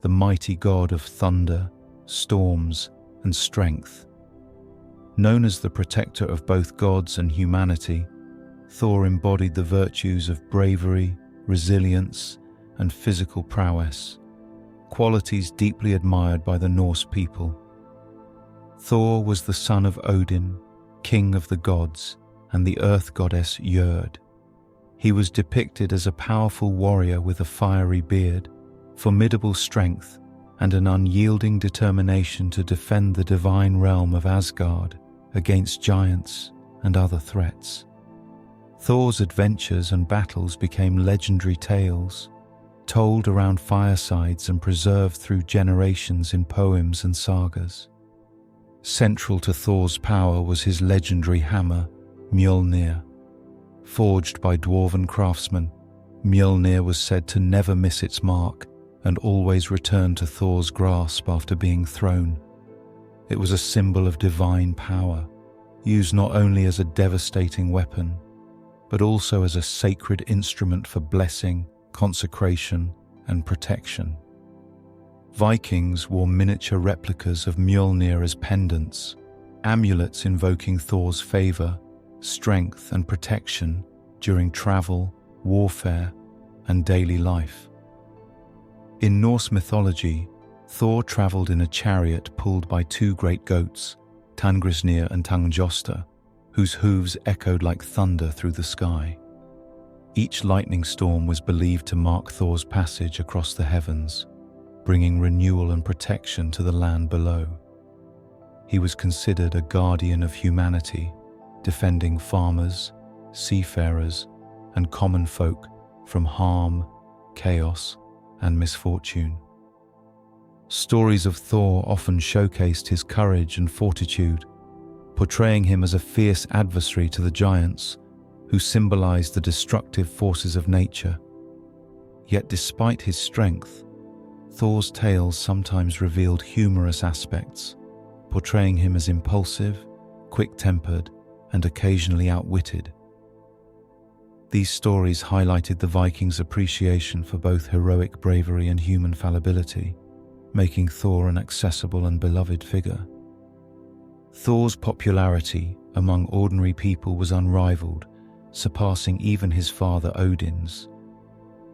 the mighty god of thunder, storms, and strength. Known as the protector of both gods and humanity, Thor embodied the virtues of bravery, resilience, and physical prowess, qualities deeply admired by the Norse people. Thor was the son of Odin, king of the gods, and the earth goddess Jörd. He was depicted as a powerful warrior with a fiery beard, formidable strength, and an unyielding determination to defend the divine realm of Asgard against giants and other threats. Thor's adventures and battles became legendary tales, told around firesides and preserved through generations in poems and sagas. Central to Thor's power was his legendary hammer, Mjolnir. Forged by dwarven craftsmen, Mjolnir was said to never miss its mark and always return to Thor's grasp after being thrown. It was a symbol of divine power, used not only as a devastating weapon, but also as a sacred instrument for blessing, consecration, and protection. Vikings wore miniature replicas of Mjolnir as pendants, amulets invoking Thor's favor, strength, and protection during travel, warfare, and daily life. In Norse mythology, Thor traveled in a chariot pulled by two great goats, Tangrisnir and Tangjosta, whose hooves echoed like thunder through the sky. Each lightning storm was believed to mark Thor's passage across the heavens, bringing renewal and protection to the land below. He was considered a guardian of humanity, defending farmers, seafarers, and common folk from harm, chaos, and misfortune. Stories of Thor often showcased his courage and fortitude, portraying him as a fierce adversary to the giants, who symbolized the destructive forces of nature. Yet despite his strength, Thor's tales sometimes revealed humorous aspects, portraying him as impulsive, quick-tempered, and occasionally outwitted. These stories highlighted the Vikings' appreciation for both heroic bravery and human fallibility, making Thor an accessible and beloved figure. Thor's popularity among ordinary people was unrivaled, surpassing even his father Odin's.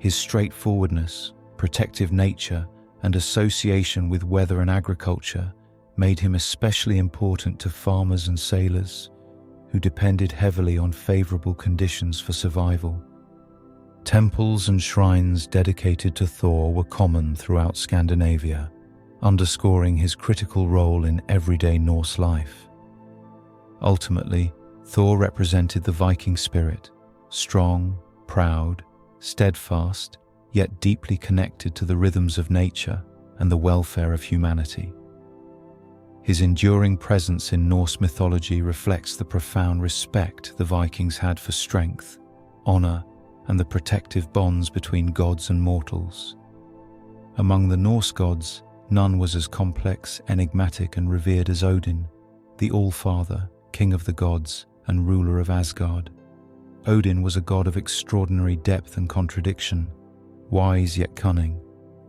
His straightforwardness, protective nature, and association with weather and agriculture made him especially important to farmers and sailors, who depended heavily on favorable conditions for survival. Temples and shrines dedicated to Thor were common throughout Scandinavia, underscoring his critical role in everyday Norse life. Ultimately, Thor represented the Viking spirit, strong, proud, steadfast, yet deeply connected to the rhythms of nature and the welfare of humanity. His enduring presence in Norse mythology reflects the profound respect the Vikings had for strength, honor, and the protective bonds between gods and mortals. Among the Norse gods, none was as complex, enigmatic, and revered as Odin, the All-Father, king of the gods, and ruler of Asgard. Odin was a god of extraordinary depth and contradiction, wise yet cunning,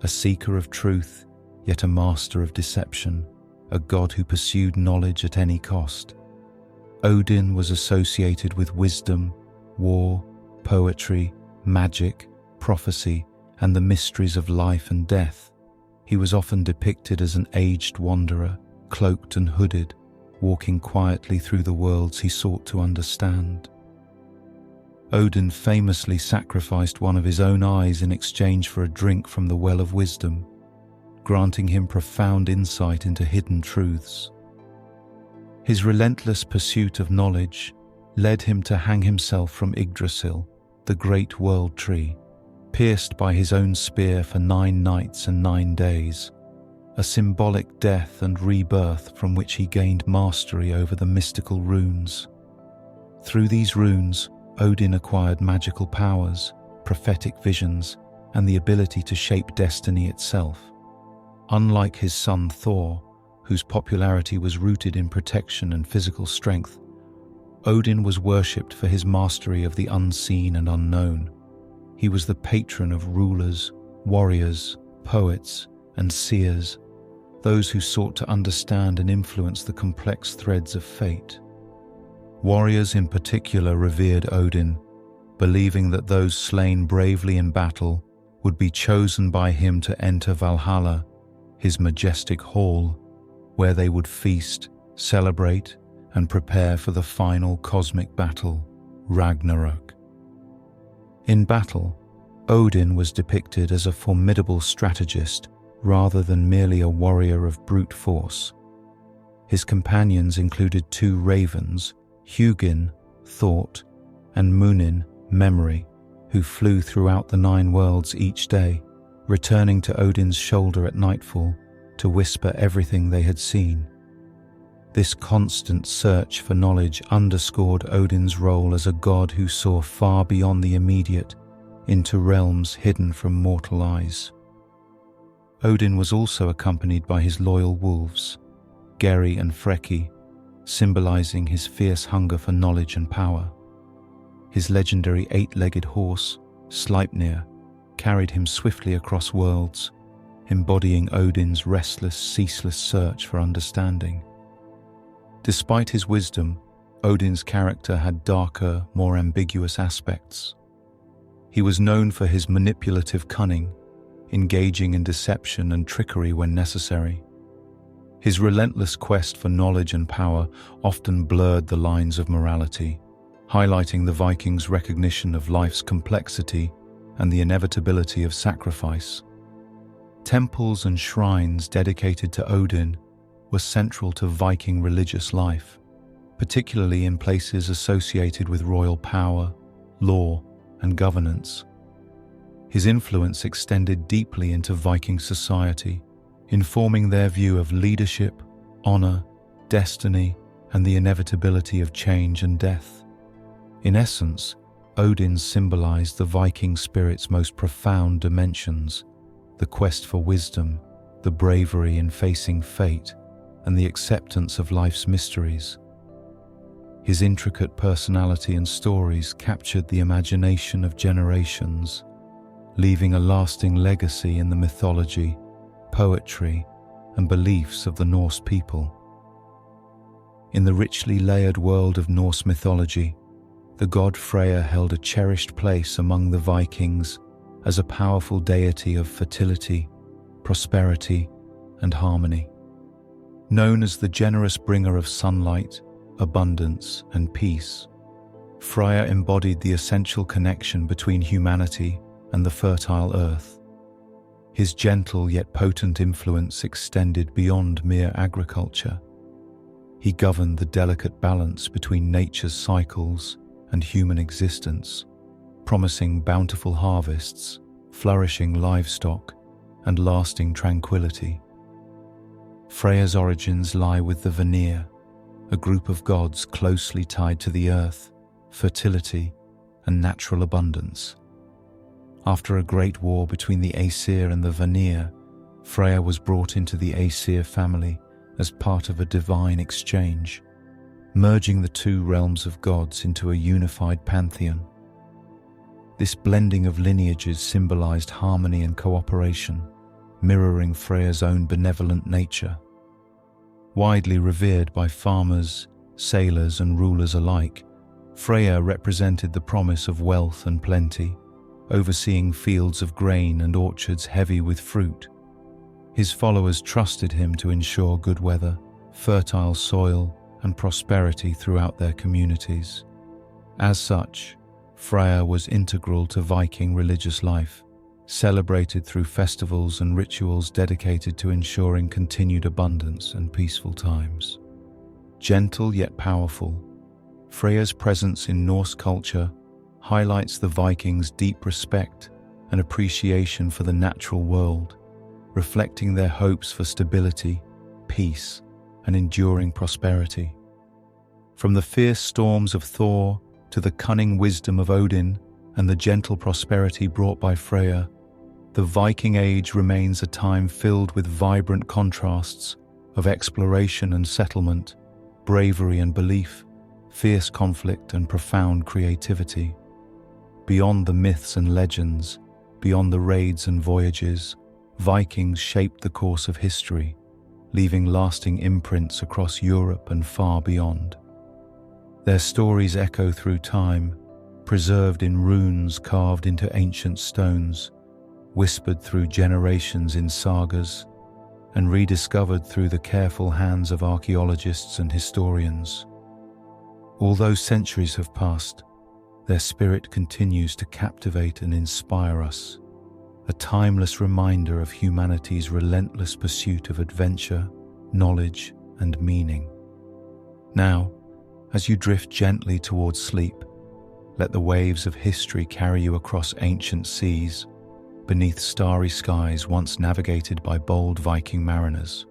a seeker of truth, yet a master of deception, a god who pursued knowledge at any cost. Odin was associated with wisdom, war, poetry, magic, prophecy, and the mysteries of life and death. He was often depicted as an aged wanderer, cloaked and hooded, walking quietly through the worlds he sought to understand. Odin famously sacrificed one of his own eyes in exchange for a drink from the well of wisdom, granting him profound insight into hidden truths. His relentless pursuit of knowledge led him to hang himself from Yggdrasil, the great world tree, pierced by his own spear for 9 nights and 9 days, a symbolic death and rebirth from which he gained mastery over the mystical runes. Through these runes, Odin acquired magical powers, prophetic visions, and the ability to shape destiny itself. Unlike his son Thor, whose popularity was rooted in protection and physical strength, Odin was worshipped for his mastery of the unseen and unknown. He was the patron of rulers, warriors, poets, and seers, those who sought to understand and influence the complex threads of fate. Warriors in particular revered Odin, believing that those slain bravely in battle would be chosen by him to enter Valhalla, his majestic hall, where they would feast, celebrate, and prepare for the final cosmic battle, Ragnarok. In battle, Odin was depicted as a formidable strategist rather than merely a warrior of brute force. His companions included 2 ravens, Hugin, Thought, and Munin, Memory, who flew throughout the 9 worlds each day, returning to Odin's shoulder at nightfall to whisper everything they had seen. This constant search for knowledge underscored Odin's role as a god who saw far beyond the immediate, into realms hidden from mortal eyes. Odin was also accompanied by his loyal wolves, Geri and Freki, symbolizing his fierce hunger for knowledge and power. His legendary 8-legged horse, Sleipnir, carried him swiftly across worlds, embodying Odin's restless, ceaseless search for understanding. Despite his wisdom, Odin's character had darker, more ambiguous aspects. He was known for his manipulative cunning, engaging in deception and trickery when necessary. His relentless quest for knowledge and power often blurred the lines of morality, highlighting the Vikings' recognition of life's complexity and the inevitability of sacrifice. Temples and shrines dedicated to Odin were central to Viking religious life, particularly in places associated with royal power, law, and governance. His influence extended deeply into Viking society, informing their view of leadership, honor, destiny, and the inevitability of change and death. In essence, Odin symbolized the Viking spirit's most profound dimensions: the quest for wisdom, the bravery in facing fate, and the acceptance of life's mysteries. His intricate personality and stories captured the imagination of generations, leaving a lasting legacy in the mythology, poetry, and beliefs of the Norse people. In the richly layered world of Norse mythology, the god Freyr held a cherished place among the Vikings as a powerful deity of fertility, prosperity, and harmony. Known as the generous bringer of sunlight, abundance, and peace, Freyr embodied the essential connection between humanity and the fertile earth. His gentle yet potent influence extended beyond mere agriculture. He governed the delicate balance between nature's cycles and human existence, promising bountiful harvests, flourishing livestock, and lasting tranquility. Freyr's origins lie with the Vanir, a group of gods closely tied to the earth, fertility, and natural abundance. After a great war between the Aesir and the Vanir, Freyr was brought into the Aesir family as part of a divine exchange, merging the two realms of gods into a unified pantheon. This blending of lineages symbolized harmony and cooperation, mirroring Freyr's own benevolent nature. Widely revered by farmers, sailors, and rulers alike, Freyr represented the promise of wealth and plenty, overseeing fields of grain and orchards heavy with fruit. His followers trusted him to ensure good weather, fertile soil, and prosperity throughout their communities. As such, Freyr was integral to Viking religious life, celebrated through festivals and rituals dedicated to ensuring continued abundance and peaceful times. Gentle yet powerful, Freyr's presence in Norse culture highlights the Vikings' deep respect and appreciation for the natural world, reflecting their hopes for stability, peace, and enduring prosperity. From the fierce storms of Thor to the cunning wisdom of Odin and the gentle prosperity brought by Freyr, the Viking Age remains a time filled with vibrant contrasts of exploration and settlement, bravery and belief, fierce conflict and profound creativity. Beyond the myths and legends, beyond the raids and voyages, Vikings shaped the course of history, leaving lasting imprints across Europe and far beyond. Their stories echo through time, preserved in runes carved into ancient stones, whispered through generations in sagas, and rediscovered through the careful hands of archaeologists and historians. Although centuries have passed, their spirit continues to captivate and inspire us, a timeless reminder of humanity's relentless pursuit of adventure, knowledge, and meaning. Now, as you drift gently towards sleep, let the waves of history carry you across ancient seas, beneath starry skies once navigated by bold Viking mariners.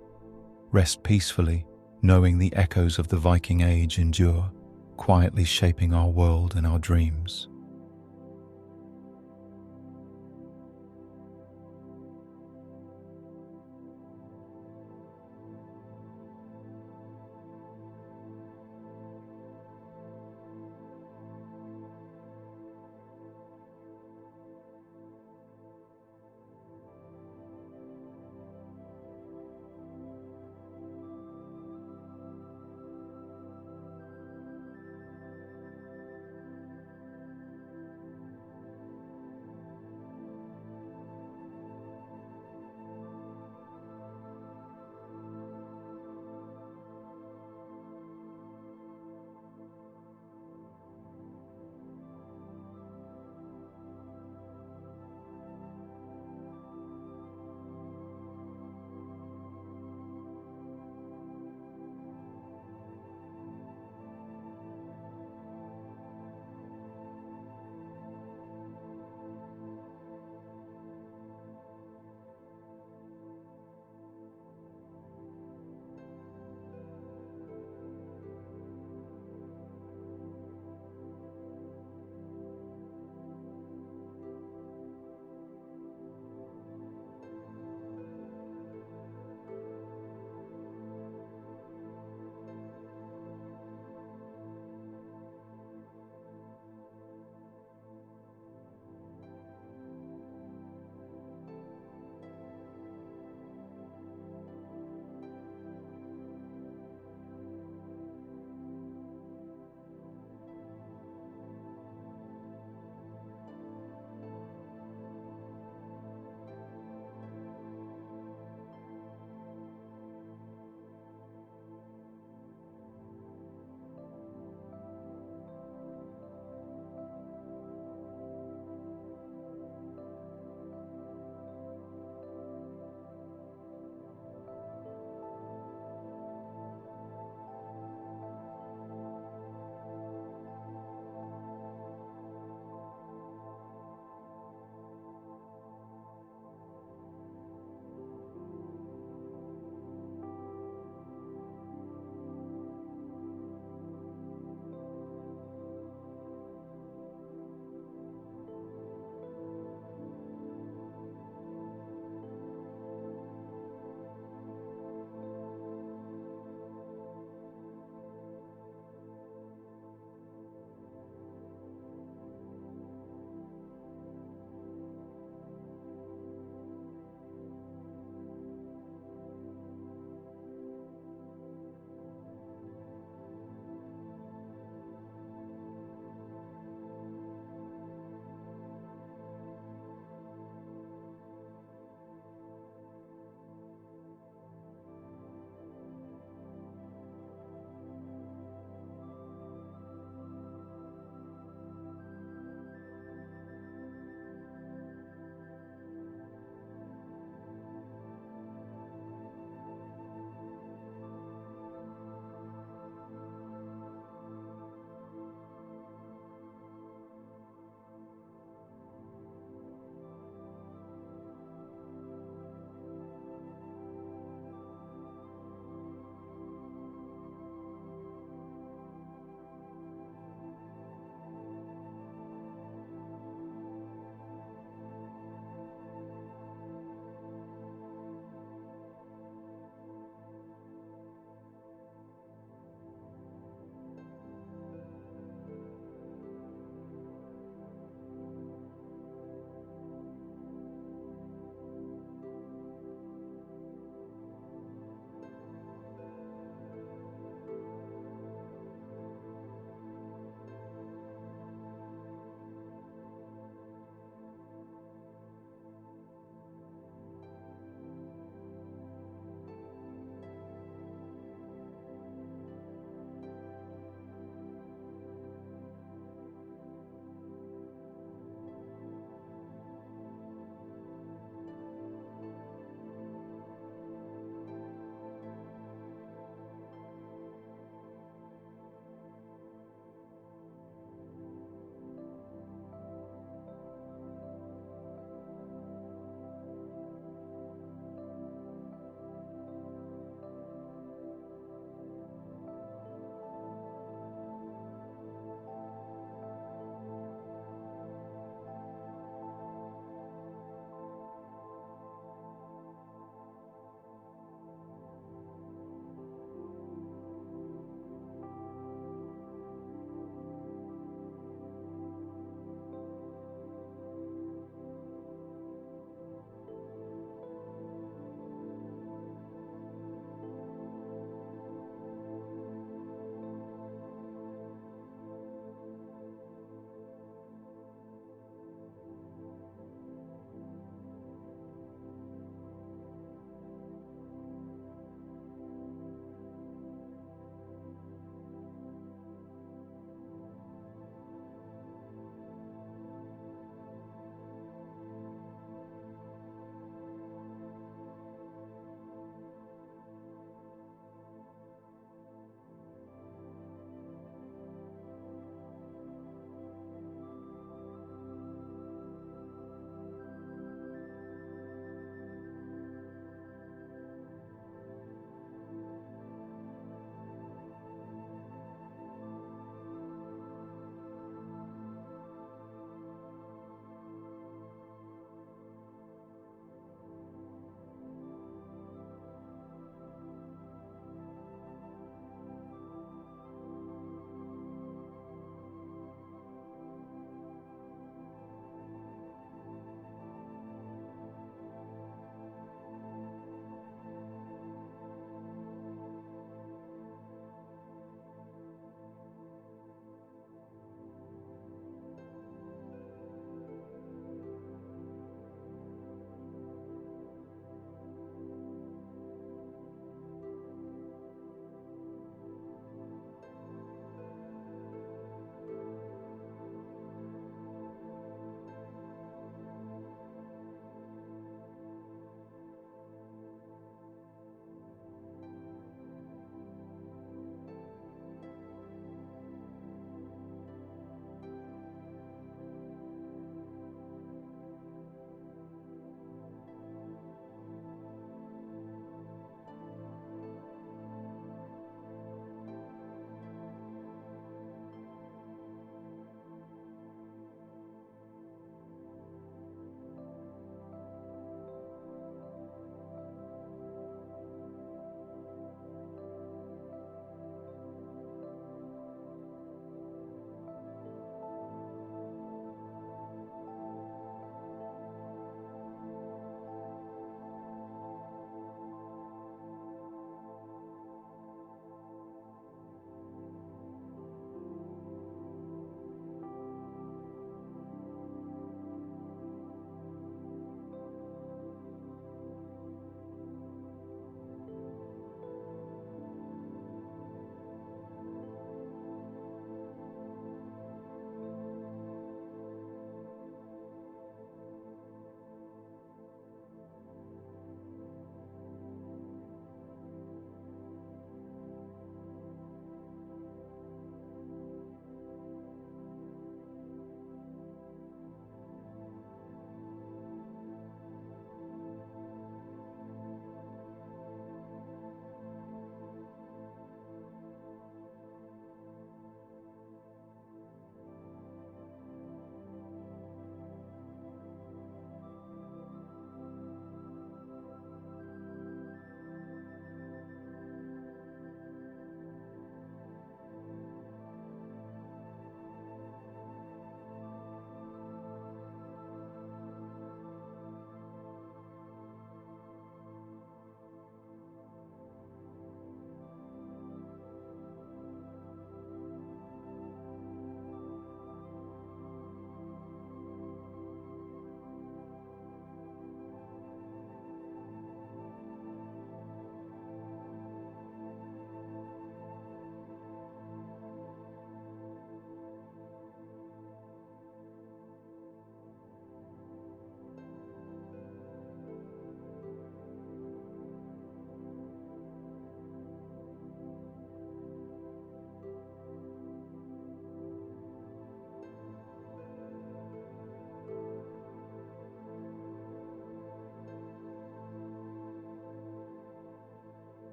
Rest peacefully, knowing the echoes of the Viking Age endure, quietly shaping our world and our dreams.